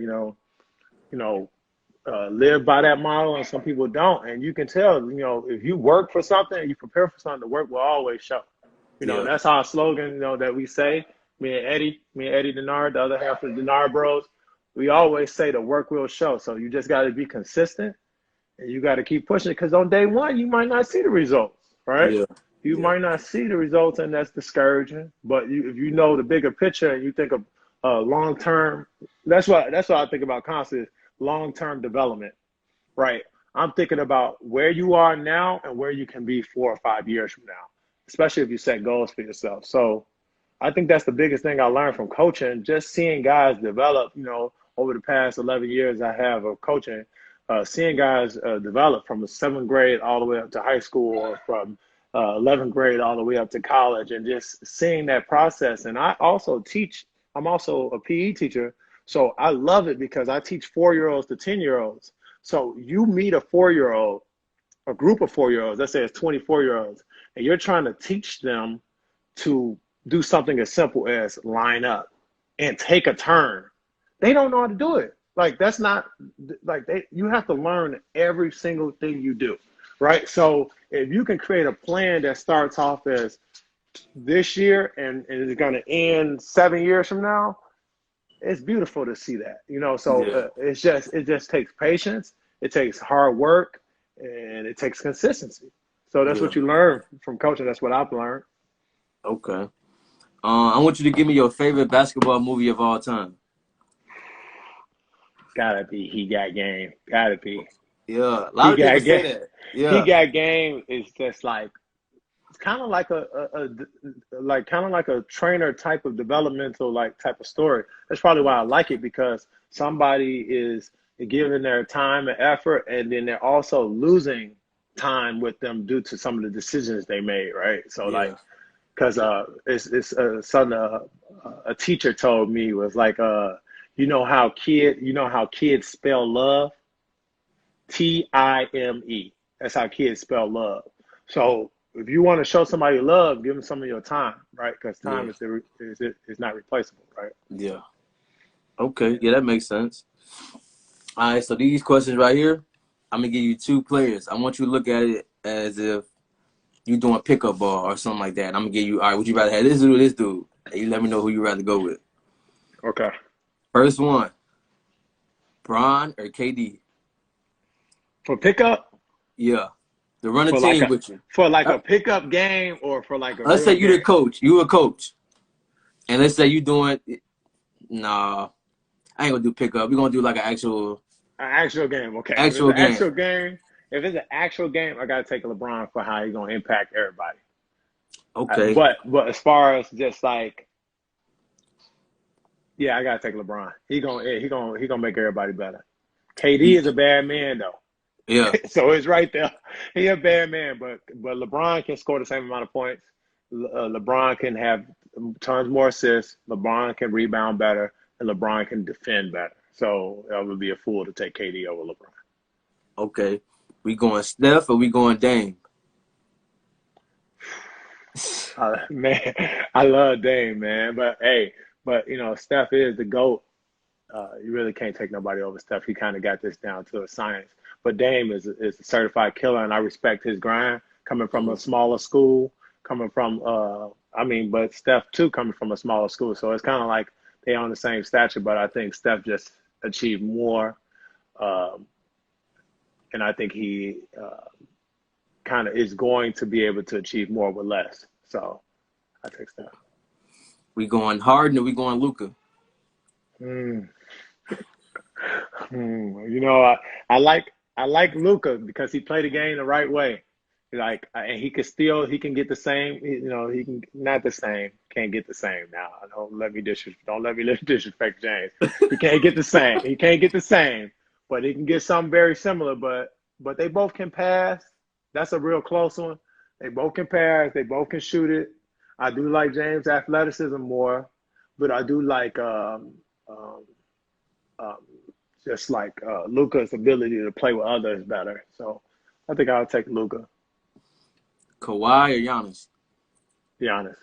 live by that model, and some people don't. And you can tell, if you work for something, you prepare for something, the work will always show. Yeah. That's our slogan, that we say. Me and Eddie Denard, the other half of the Denard Bros, we always say the work will show. So you just got to be consistent, and you got to keep pushing it, because on day one, you might not see the results, right? Yeah. You Yeah. might not see the results, and that's discouraging. But if you know the bigger picture and you think of long term, that's what I think about constantly, long term development, right? I'm thinking about where you are now and where you can be 4 or 5 years from now, especially if you set goals for yourself. So I think that's the biggest thing I learned from coaching, just seeing guys develop, over the past 11 years I have of coaching, seeing guys develop from the 7th grade all the way up to high school, or from 11th grade all the way up to college, and just seeing that process. And I also teach, I'm also a PE teacher. So I love it because I teach 4-year-olds to 10-year-olds. So you meet a 4-year-old, a group of 4-year-olds, let's say it's 24-year-olds, and you're trying to teach them to do something as simple as line up and take a turn. They don't know how to do it. Like, that's not like you have to learn every single thing you do, right? So if you can create a plan that starts off as this year and is going to end 7 years from now, it's beautiful to see that, So Yeah. it just takes patience, it takes hard work, and it takes consistency. So that's Yeah. what you learn from coaching. That's what I've learned. Okay. I want you to give me your favorite basketball movie of all time. Gotta be He Got Game. Gotta be Yeah. A lot He of people Got say Game. that. He Yeah. Got Game is just like, it's kind of like a trainer type of developmental type of story. That's probably why I like it, because somebody is giving their time and effort, and then they're also losing time with them due to some of the decisions they made, right? So Yeah. because it's something a teacher told me, was like, you know how kids spell love, Time. That's how kids spell love. So if you want to show somebody love, give them some of your time, right? Because Yeah. time is not replaceable, right? Yeah. Okay. Yeah, that makes sense. All right. So these questions right here, I'm gonna give you two players. I want you to look at it as if you doing pickup ball or something like that. I'm gonna give you. All right. Would you rather have this dude or this dude? And you let me know who you rather go with. Okay. First one, Bron or KD? For pickup, Yeah. To run a for like team a with you. for like Uh, a pickup game, or for like a Let's say real you the game, coach. You a coach. And let's say you doing nah, I ain't gonna do pickup. We're gonna do like an an actual game. Okay, if it's actual an game. actual game, I gotta take LeBron for how he's gonna impact everybody. Okay. But as far as just like, yeah, I gotta take LeBron. He gonna make everybody better. KD is a bad man though. Yeah. So it's right there. He a bad man, but LeBron can score the same amount of points. LeBron can have tons more assists. LeBron can rebound better, and LeBron can defend better. So I would be a fool to take KD over LeBron. Okay. We going Steph or we going Dame? Man, I love Dame, man. But hey, Steph is the GOAT. You really can't take nobody over Steph. He kind of got this down to a science. But Dame is a certified killer, and I respect his grind. Coming from a Mhm. smaller school, but Steph too coming from a smaller school. So it's kind of like they on the same stature, but I think Steph just achieved more, um, and I think he kind of is going to be able to achieve more with less. So I take Steph. We going Harden or we going Luca? Mm. You know, I like Luca because he played the game the right way. And he can get the same. He can not the same. Can't get the same now. Don't let me disrespect James. He can't get the same. He can't get the same, but he can get something very similar. But they both can pass. That's a real close one. They both can pass. They both can shoot it. I do like James' athleticism more, but I do like um, um, just like Luca's ability to play with others better. So I think I'll take Luca. Kawhi or Giannis? Giannis.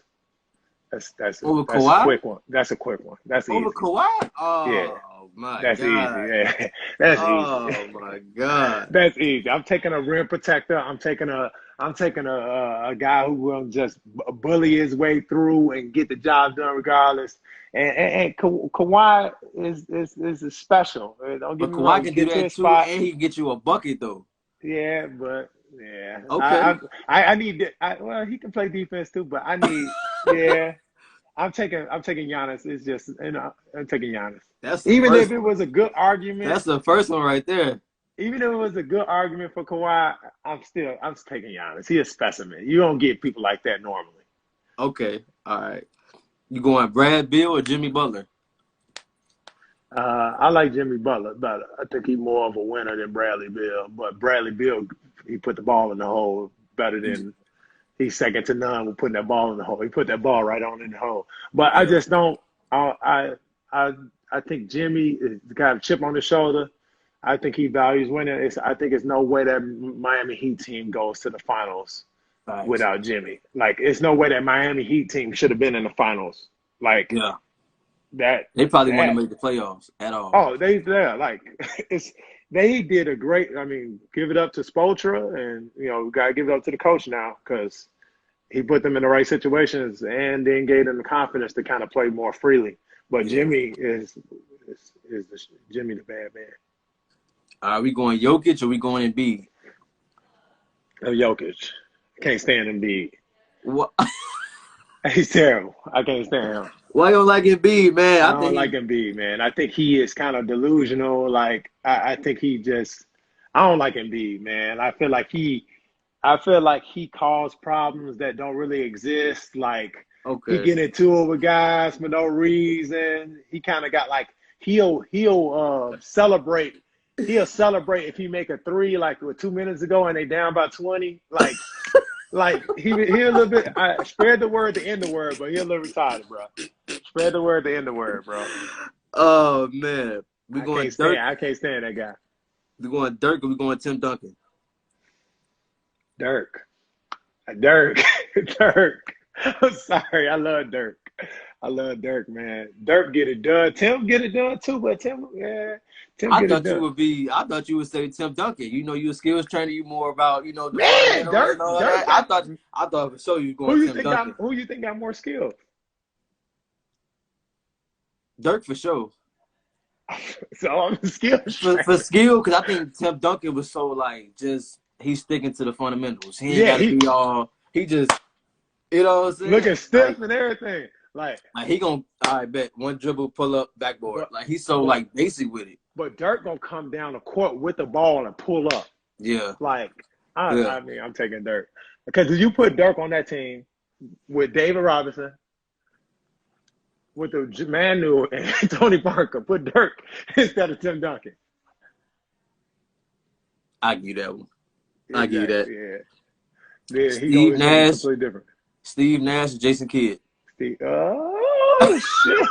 Over That's a Kawhi? quick one. That's a quick one. That's Over easy. Kawhi? Yeah, Oh my that's easy. God. Yeah, that's easy. Oh my God. That's easy. I'm taking a rim protector. I'm taking a guy who will just bully his way through and get the job done regardless. And Kawhi is special. Don't get But me Kawhi wrong. can do Get to that his too, spot. and he can get you a bucket though. Yeah, but yeah, Okay. I need. Well, he can play defense too, but I need. Yeah, I'm taking Giannis. It's just I'm taking Giannis. That's the Even if first it one. was a good argument, That's the first one right there. even if it was a good argument for Kawhi, I'm taking Giannis. He a specimen. You don't get people like that normally. Okay. All right. You going Brad Beal or Jimmy Butler? I like Jimmy Butler better. I think he's more of a winner than Bradley Beal. But Bradley Beal, he put the ball in the hole better than he's second to none with putting that ball in the hole. He put that ball right on in the hole. But I Yeah. just don't. I I think Jimmy is the guy with a chip on his shoulder. I think he values winning. I think it's no way that Miami Heat team goes to the finals Facts. without Jimmy. Like, it's no way that Miami Heat team should have been in the finals. Like Yeah. that. They probably want to That. make the playoffs at all. Oh, like it's. They did a great. I mean, give it up to Spoelstra, and gotta give it up to the coach now because he put them in the right situations and then gave them the confidence to kind of play more freely. But Yeah. Jimmy is Jimmy the bad man. Are we going Jokic or we going Embiid? Jokic. Can't stand Embiid. What? He's terrible. I can't stand him. Why you don't like Embiid, man? I I don't think like he. Embiid, man. I think he is kind of delusional. Like I think he just. I don't like Embiid, man. I feel like he caused problems that don't really exist. Like he Okay. get into it with guys for no reason. He kind of got like he'll celebrate. He'll celebrate if he make a three like with 2 minutes ago and they down by 20. Like he a little bit. I spread the word to end the word, but he a little retarded, bro. Spread the word to end the word, bro. Oh man, we I going can't stand. Dirk. I can't stand that guy. We going Dirk or we going Tim Duncan? Dirk. Dirk. Dirk. I'm sorry. I love Dirk. I love Dirk, man. Dirk get it done. Tim get it done too, but Tim I get it thought you done. would be. I thought you would say Tim Duncan. You a skills trainer. You more about the Man, fundamentals and Dirk, all Dirk that. I got thought. I thought for sure you was who going you Tim think got Duncan. who you think got more skills? Dirk for sure. So I'm a skills For trainer. skill, because I think Tim Duncan was so like just he's sticking to the fundamentals. He ain't Yeah, got to he be all. He just what I'm looking saying. stiff and everything. Like he gonna I bet one dribble pull up backboard. But Like he's so but like basic with it. but Dirk gonna come down the court with the ball and pull up. Yeah. Like Yeah. I mean, I'm taking Dirk because if you put Dirk on that team with David Robinson, with the Manu and Tony Parker, put Dirk instead of Tim Duncan. I give you that one. I give you that. Exactly. Yeah. Yeah. Steve It's gonna be Nash, completely different. Steve Nash, and Jason Kidd. Oh shit!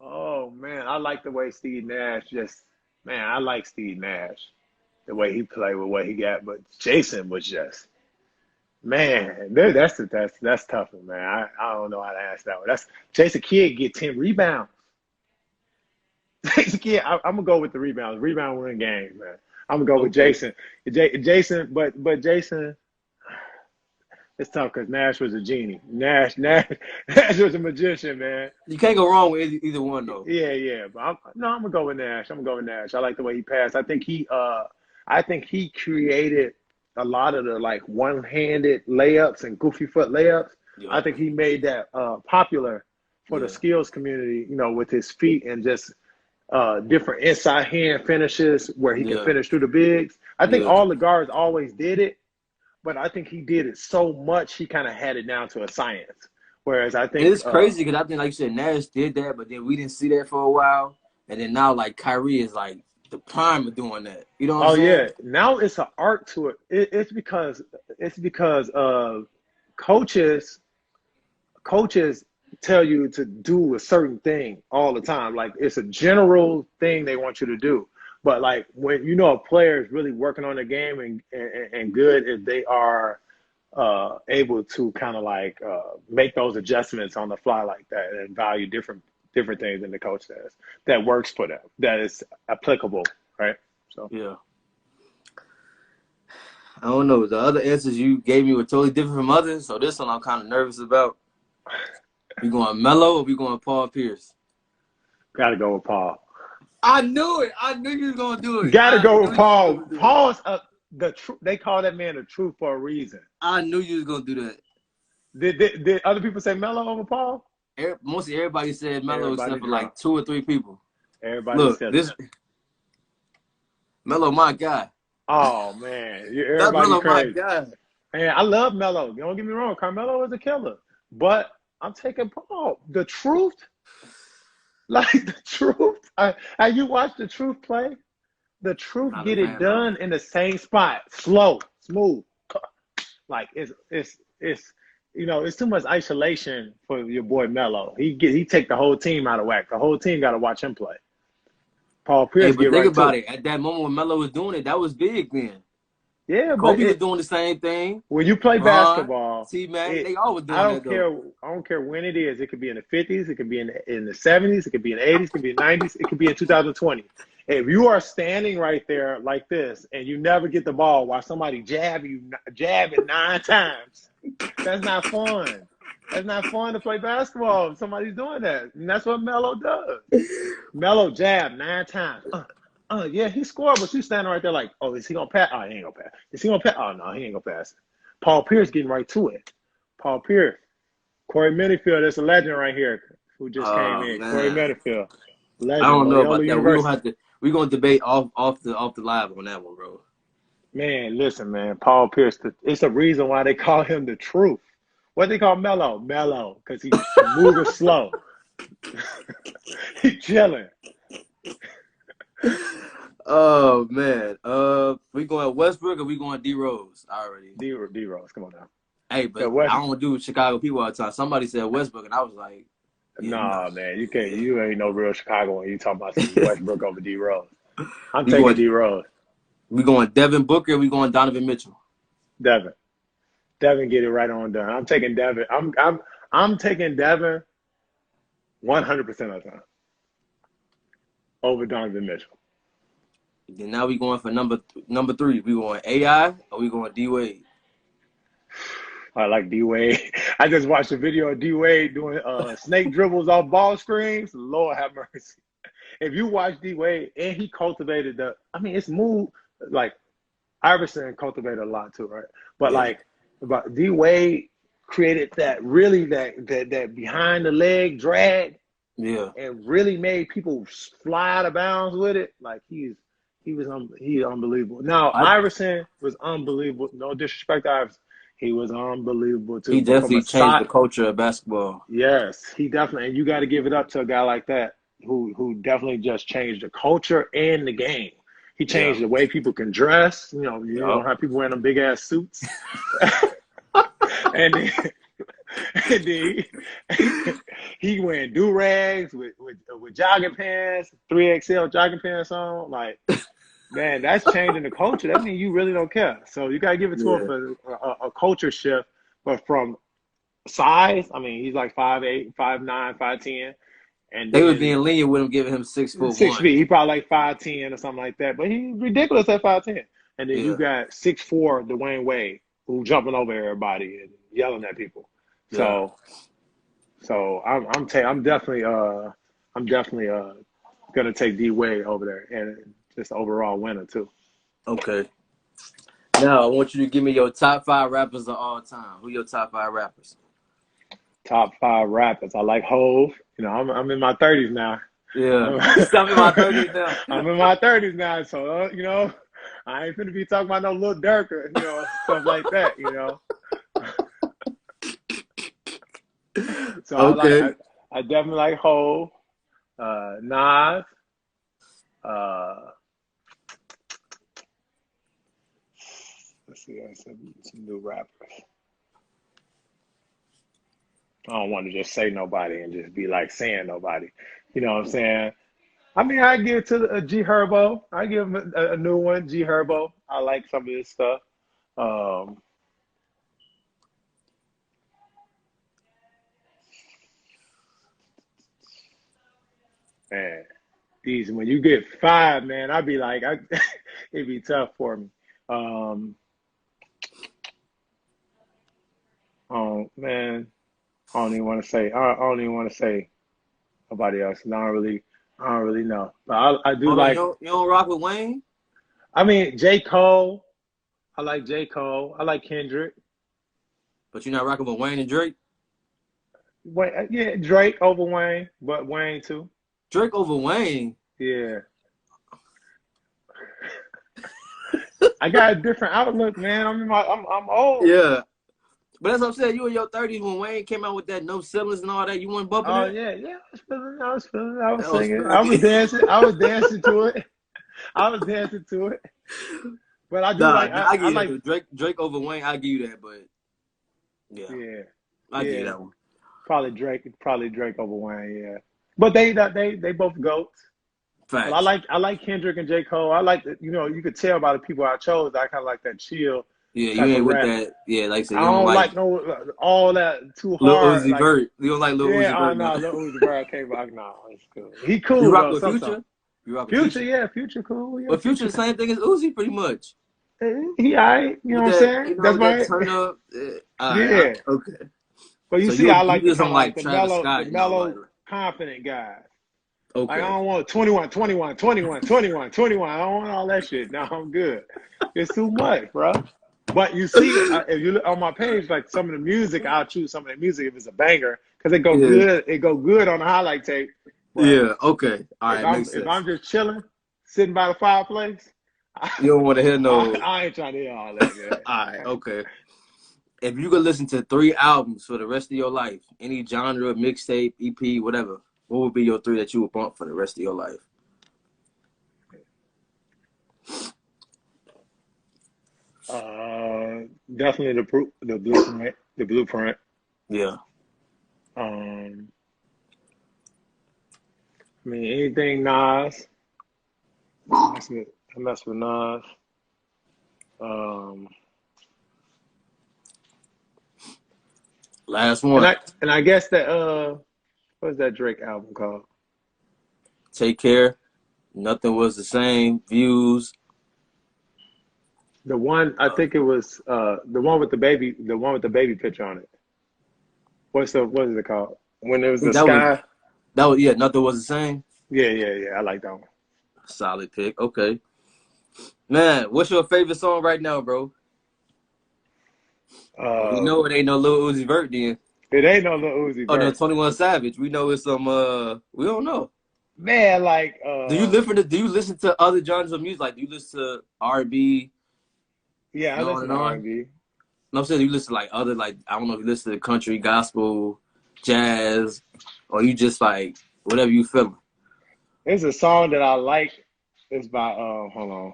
Oh man! I like the way Steve Nash I like Steve Nash, the way he played with what he got. But Jason was just man. That's tough, man. I don't know how to ask that one. That's Jason Kidd get 10 rebounds. Jason Kidd, I'm gonna go with the rebounds. Rebound win games, man. I'm gonna go with Okay. Jason. But Jason. It's tough because Nash was a genie. Nash was a magician, man. You can't go wrong with either one though. Yeah. But I'm gonna go with Nash. I'm gonna go with Nash. I like the way he passed. I think he created a lot of the like one-handed layups and goofy foot layups. Yeah. I think he made that popular for the skills community. With his feet and just different inside hand finishes where he can finish through the bigs. I think all the guards always did it. But I think he did it so much, he kind of had it down to a science. Whereas I think it's crazy because I think, like you said, Nash did that, but then we didn't see that for a while, and then now like Kyrie is like the prime of doing that. You know what I'm saying? yeah, now it's an art to it. It's because coaches tell you to do a certain thing all the time. Like it's a general thing they want you to do. But like when you know a player is really working on the game and good, if they are able to kind of like make those adjustments on the fly like that and value different things than the coach says that works for them, that is applicable, right? So Yeah. I don't know. The other answers you gave me were totally different from others, so this one I'm kind of nervous about. We going Melo or we going Paul Pierce? gotta go with Paul. I knew it. I knew you was gonna do it. Gotta I go knew with you was Paul. gonna do it. Paul's the truth. They call that man the truth for a reason. I knew you was gonna do that. Did other people say Melo over Paul? Mostly everybody said Melo Everybody except for drunk. like 2 or 3 people. Everybody Look, said this that. Melo, my guy. Oh man, That's everybody Melo, my crazy. guy. Man, I love Melo. Don't get me wrong, Carmelo is a killer, but I'm taking Paul. The truth, like the truth. You watch the truth play. The truth Not a get it fan of him. done in the same spot, slow, smooth. Like it's it's too much isolation for your boy Melo. He take the whole team out of whack. The whole team got to watch him play. Paul Hey, Pierce but get think right to about it. it. At that moment when Melo was doing it, that was big then. Yeah, but Kobe was doing the same thing. when you play Ron, basketball, T-Mac, they all was I doing don't that though. care. I don't care when it is. It could be in the 50s. It could be in the 70s. It could be in the 80s. It could be in the 90s. It could be in 2020. If you are standing right there like this and you never get the ball while somebody jab it 9 times, that's not fun. That's not fun to play basketball if somebody's doing that. And that's what Melo does. Melo jab 9 times. Yeah, he scored, but you standing right there like, oh, is he gonna pass? Oh, he ain't gonna pass. Is he gonna pass? Oh no, he ain't gonna pass. Paul Pierce getting right to it. Paul Pierce, Corey Minifield, that's a legend right here who just came Oh in. Corey man, Minifield, I legend, don't know Loyola about that. We University. gonna have to. We gonna debate off the live on that one, bro. Man, listen, man, Paul Pierce. It's the reason why they call him the truth. What they call Melo? Melo, because he moving slow. He chilling. Oh man, we going Westbrook or we going D Rose already? D Rose, come on now. Hey, Yeah, but I don't do Chicago people all the time. Somebody said Westbrook, and I was like, yeah, no. Nah, man, you can't. You ain't no real Chicago when you talk about some Westbrook over D Rose. I'm we taking going D Rose. we going Devin Booker. Or we going Donovan Mitchell. Devin get it right on done. I'm taking Devin. I'm taking Devin 100% of the time over Donovan Mitchell. Then now we going for number 3. We going AI or we going D Wade? I like D Wade. I just watched a video of D Wade doing snake dribbles off ball screens. Lord have mercy. If you watch D Wade, and he cultivated it's moved like Iverson cultivated a lot too, right? But Yeah. but D Wade created that behind the leg drag, Yeah. and really made people fly out of bounds with it. Like he's unbelievable. Now Iverson was unbelievable. No disrespect to Iverson, he was unbelievable too. He But from a definitely changed side, the culture of basketball. yes, he definitely. And you got to give it up to a guy like that who definitely just changed the culture and the game. He Yeah. changed the way people can dress. You don't have people wearing them big ass suits. and then, and then he wearing do rags with jogging pants, 3XL jogging pants on. Like, man, that's changing the culture. That means you really don't care. So you gotta give it to him for a culture shift. But from size, he's like 5'8", 5'9", 5'10". And They were then being lenient with him, giving him 6'1". 6 feet. He probably like 5'10" or something like that. But he's ridiculous at 5'10". And then you got 6'4" Dwayne Wade, who jumping over everybody and yelling at people. Yeah. So I'm definitely gonna take D Wade over there, and just overall winner too. Okay. Now I want you to give me your top 5 rappers of all time. Who your top 5 rappers? Top 5 rappers. I like Hove. I'm in my 30s now. Yeah. I'm in my 30s now. I'm in my 30s now, so I ain't finna be talking about no Lil Durk or stuff like that. So okay. I definitely like Hove, Nas, let's see, some new rappers. I don't want to just say nobody and just be like saying nobody. You know what I'm saying? I mean, I give it to G Herbo. I give him a new one, G Herbo. I like some of his stuff. Um, man, these when you get five, man, I'd be like, it'd be tough for me. Um, oh man, I don't even want to say. I don't even want to say nobody else. I don't really know. But I do Hold on, like. you don't rock with Wayne, I mean, J Cole. I like J Cole. I like Kendrick. but you're not rocking with Wayne and Drake. Wait, yeah, Drake over Wayne, but Wayne too. Drake over Wayne. Yeah, I got a different outlook, man. I'm old. Yeah. But that's what I'm saying. You in your 30s when Wayne came out with that no ceilings and all that. You weren't bumping Oh it? yeah, yeah. I was feeling it. I was That was singing. I feeling was it. dancing. I was dancing to it. I was dancing to it. But I do Nah, like. I I give like. you that. Drake over Wayne, I give you that, but yeah, Yeah, I give you yeah. that one. Probably Drake. Probably Drake over Wayne. Yeah. But they both goats. But Facts. I like Kendrick and J Cole. I like you could tell by the people I chose. I kind of like that chill Yeah, you type of ain't with rap. that. Yeah, like I said, I you don't don't like like no all that too Lil hard. Uzi Like Vert. You don't like Lil yeah, Uzi oh Vert, no, nothing. Lil Uzi Vert came back. No, it's cool. He You cool rock though. with Sometimes Future? You rock with Future, Future? yeah, Future cool. Yeah, But Future Future the cool. same thing as Uzi, pretty much. He alright. You know With what I'm that, saying? with That's that my turn up. All right, yeah. okay. But you So see, I you like the just kind don't of like like Travis the Scott and all like mellow, confident guys. Like I okay. don't want 21, 21, 21, 21, 21. I don't want all that shit. No, I'm good. It's too much, bro. But you see, if you look on my page, like some of the music, I'll choose some of the music if it's a banger because it go Yeah, good. It go good on the highlight tape. But yeah, okay. All right, makes if sense. I'm just chilling, sitting by the fireplace, I, You don't want to hear no. I ain't trying to hear all that, All right, man. okay. If you could listen to 3 albums for the rest of your life, any genre, mixtape, EP, whatever, what would be your three that you would bump for the rest of your life? Definitely the blueprint, the blueprint. Yeah. Um, I mean anything Nas. I mess with Nas. Um, Last one. and I guess that what's that Drake album called? Take Care. Nothing Was the Same. Views. The one I think it was the one with the baby picture on it. What is it called? When it was the That was sky. yeah. Nothing Was the Same. Yeah, yeah, yeah. I like that one. Solid pick. Okay, man. What's your favorite song right now, bro? We know it ain't no Lil Uzi Vert then. It ain't no Lil Uzi Oh no, Vert. 21 Savage. We know it's some. We don't know. Man, like Do you listen to other genres of music? Like, do you listen to R&B yeah, I and on listen and to R on? and B. No, I'm saying you listen to like other like I don't know if you listen to country, gospel, jazz, or you just like whatever you feeling. There's a song that I like. It's by hold on.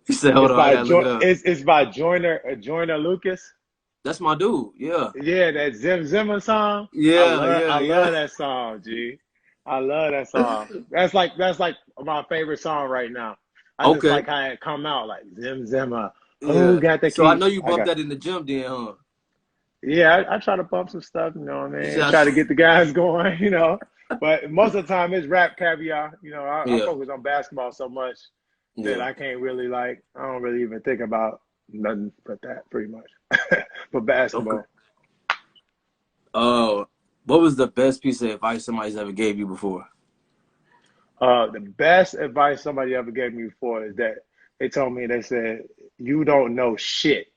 You said, hold on, I gotta look it up. It's by Joyner Lucas. That's my dude. Yeah, Yeah, that Zim Zimmer song. yeah, yeah, I yeah. love that song, G. I love that song. That's like my favorite song right now. I just Okay, like how it come out like Zim Zimmer. Who yeah. got the So I key? know you I bumped got that in the gym, then, huh? yeah. I try to bump some stuff. You know what I You mean? said, Try to get the guys going. You know, but most of the time it's rap caviar. You know, I yeah, focus on basketball so much that yeah. I can't really like. I don't really even think about nothing but that pretty much. But Okay. basketball. What was the best piece of advice somebody's ever gave you before? The best advice somebody ever gave me before is that they told me, they said, you don't know shit.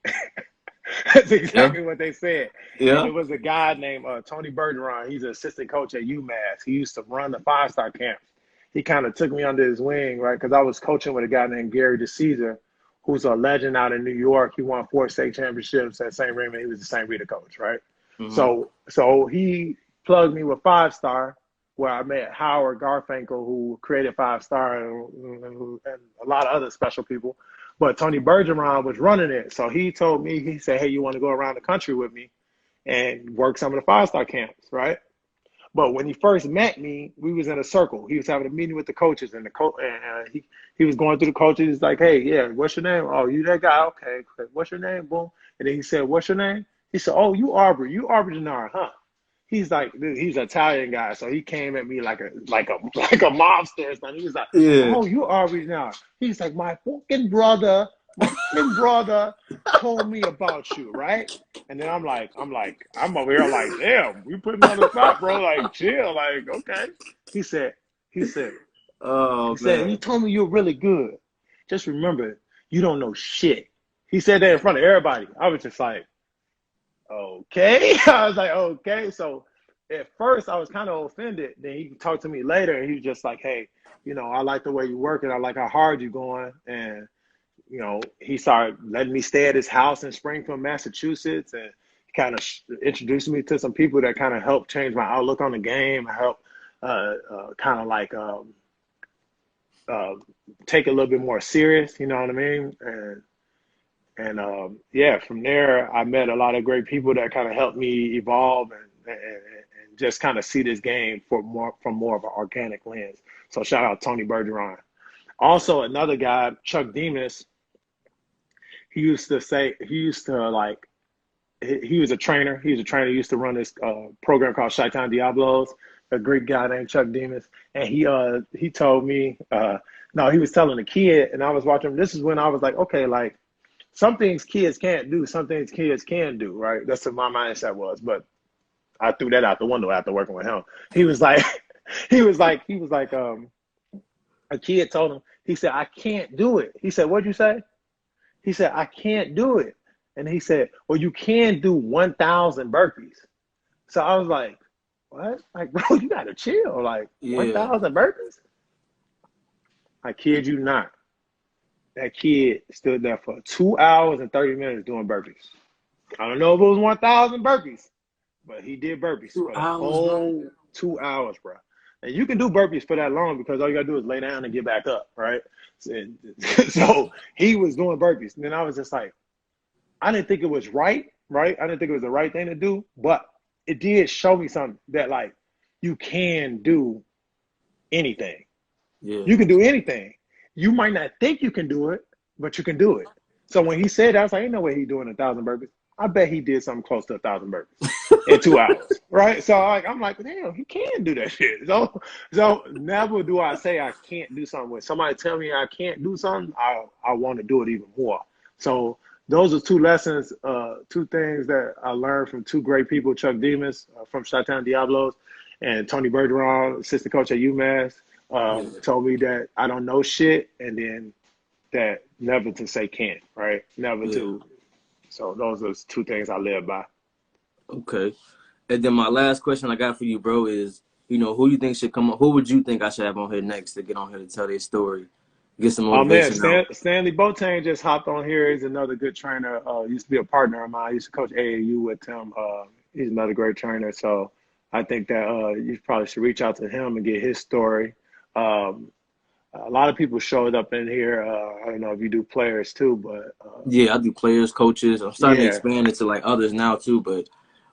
That's Yeah, exactly what they said. And yeah. it was a guy named Tony Bergeron. He's an assistant coach at UMass. He used to run the five-star camps. He kind of took me under his wing, right? Because I was coaching with a guy named Gary DeCesar, who's a legend out in New York. He won 4 state championships at St. Raymond. He was the St. Rita coach, right? Mm-hmm. So he plugged me with Five Star, where I met Howard Garfinkel, who created Five Star, and a lot of other special people. But Tony Bergeron was running it. So he told me, he said, hey, you want to go around the country with me and work some of the Five Star camps, right? But when he first met me, we was in a circle. He was having a meeting with the coaches, and he was going through the coaches. He's like, "Hey, yeah, what's your name? Oh, you that guy? Okay, okay. What's your name? Boom." And then he said, "What's your name?" He said, "Oh, you Aubrey. You Aubrey Denard, huh?" He's like, he's an Italian guy, so he came at me like a like a mobster. And he was like, Yeah. "Oh, you Aubrey Denard." He's like, my fucking brother told me about you, right? And then I'm over here like, damn, you put me on the spot, bro. Like, chill, like, okay. He said, he said, he Oh said, he man. told me you're really good. Just remember, you don't know shit. He said that in front of everybody. I was just like, okay. I was like, okay. So at first I was kind of offended. Then he talked to me later and he was just like, hey, I like the way you work and I like how hard you're going. And he started letting me stay at his house in Springfield, Massachusetts, and kind of introduced me to some people that kind of helped change my outlook on the game, help kind of like uh, take it a little bit more serious, you know what I mean? And yeah, from there, I met a lot of great people that kind of helped me evolve and just kind of see this game from more of an organic lens. So shout out Tony Bergeron. Also, another guy, Chuck Demas, he used to like, he was a trainer. He was a trainer. He used to run this program called Chi-Town Diablos. A Greek guy named Chuck Demas, and he told me, no, he was telling a kid, and I was watching. This is when I was like, okay, like some things kids can't do, some things kids can do, right? That's what my mindset was. But I threw that out the window after working with him. He was like, a kid told him. He said, I can't do it. He said, what'd you say? He said, I can't do it. And he said, well, you can do 1,000 burpees. So I was like, what? Like, bro, you gotta chill. Like, Yeah. 1,000 burpees? I kid you not. That kid stood there for 2 hours and 30 minutes doing burpees. I don't know if it was 1,000 burpees, but he did burpees Two for the hours, bro. whole 2 hours, bro. And you can do burpees for that long because all you gotta do is lay down and get back up, right? So he was doing burpees. And then I was just like, I didn't think it was right? I didn't think it was the right thing to do, but it did show me something that like you can do anything. Yeah. You can do anything. You might not think you can do it, but you can do it. So when he said that, I was like, ain't no way he's doing 1,000 burpees. I bet he did something close to 1,000 burpees in 2 hours, right? So I'm like, damn, he can do that shit. So never do I say I can't do something. When somebody tell me I can't do something, I want to do it even more. So those are two lessons, two things that I learned from two great people, Chuck Demas from Chi-Town Diablos and Tony Bergeron, assistant coach at UMass, Yeah. told me that I don't know shit, and then that never to say can't, right? Never Yeah. to. So those are two things I live by. Okay. And then my last question I got for you, bro, is who you think should come on? Who would you think I should have on here next to get on here to tell their story, get some Oh man, motivation out? Stanley Boateng just hopped on here. He's another good trainer. Used to be a partner of mine. I used to coach AAU with him. He's another great trainer. So I think that you probably should reach out to him and get his story. Um, a lot of people showed up in here. I don't know if you do players too, but Yeah, I do players, coaches. I'm starting to yeah, expand into like others now too, but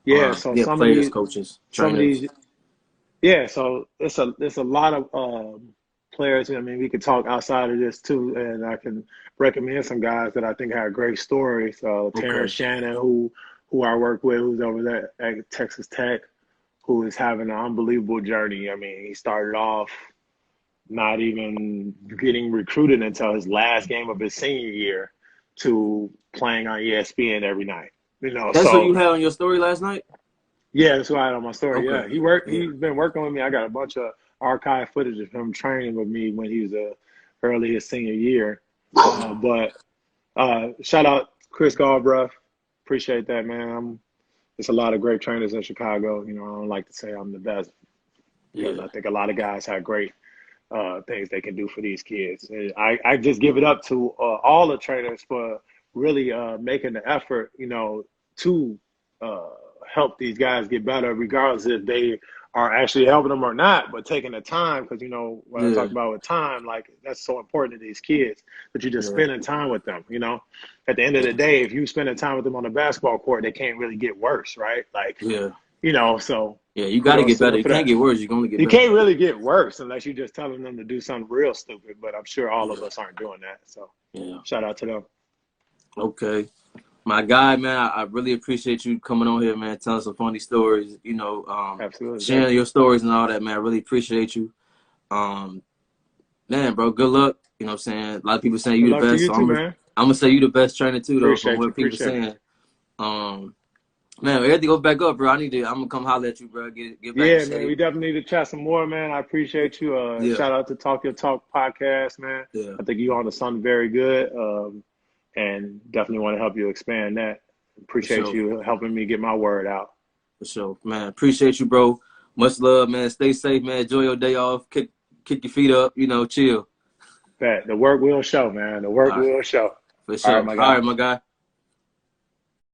yeah. So yeah, players, coaches, some of trainers. these, yeah. So it's a lot of players. I mean, we could talk outside of this too, and I can recommend some guys that I think have great stories. So Terrence Okay. Shannon, who I work with, who's over there at Texas Tech, who is having an unbelievable journey. I mean, he started off not even getting recruited until his last game of his senior year to playing on ESPN every night. That's what So you had on your story last night? yeah, that's why I had on my story. Okay. Yeah, Yeah. he's been working with me. I got a bunch of archive footage of him training with me when he was early his senior year. But shout out Chris Galbraith. Appreciate that, man. There's a lot of great trainers in Chicago. I don't like to say I'm the best because Yeah. I think a lot of guys have great things they can do for these kids. And I just give it up to all the trainers for really making the effort, to uh, help these guys get better, regardless if they are actually helping them or not, but taking the time, because, what I Yeah. talked about with time, like that's so important to these kids that you're just Yeah. spending time with them, At the end of the day, if you spending time with them on the basketball court, they can't really get worse, right? Like, Yeah. You know, so Yeah, you got to kudos get to better. them You for can't that. get worse. You can only get You better. can't really get worse unless you're just telling them to do something real stupid. But I'm sure all of Yeah. us aren't doing that. So Yeah. shout out to them. Okay. My guy, man, I really appreciate you coming on here, man, telling some funny stories, you know, Absolutely. Thank sharing you. your stories and all that, man. I really appreciate you. Um, Man, bro, good luck. You know what I'm saying? A lot of people saying Good you the luck to best, you so too, man. I'm gonna say you the best trainer too, though, from Appreciate you. what people Appreciate it. saying. Um, Man, everything goes back up, bro. I'm gonna come holler at you, bro. Get back in Yeah, man. shape. We definitely need to chat some more, man. I appreciate you. Yeah, Shout out to Talk Your Talk podcast, man. yeah, I think you on to something very good. And definitely want to help you expand that. for Appreciate sure, you helping me get my word out. for sure, man. Appreciate you, bro. Much love, man. Stay safe, man. Enjoy your day off. Kick your feet up. You know, chill. But the work will show, man. The work All right, will show. for All right, sure. my All guy. right, my guy.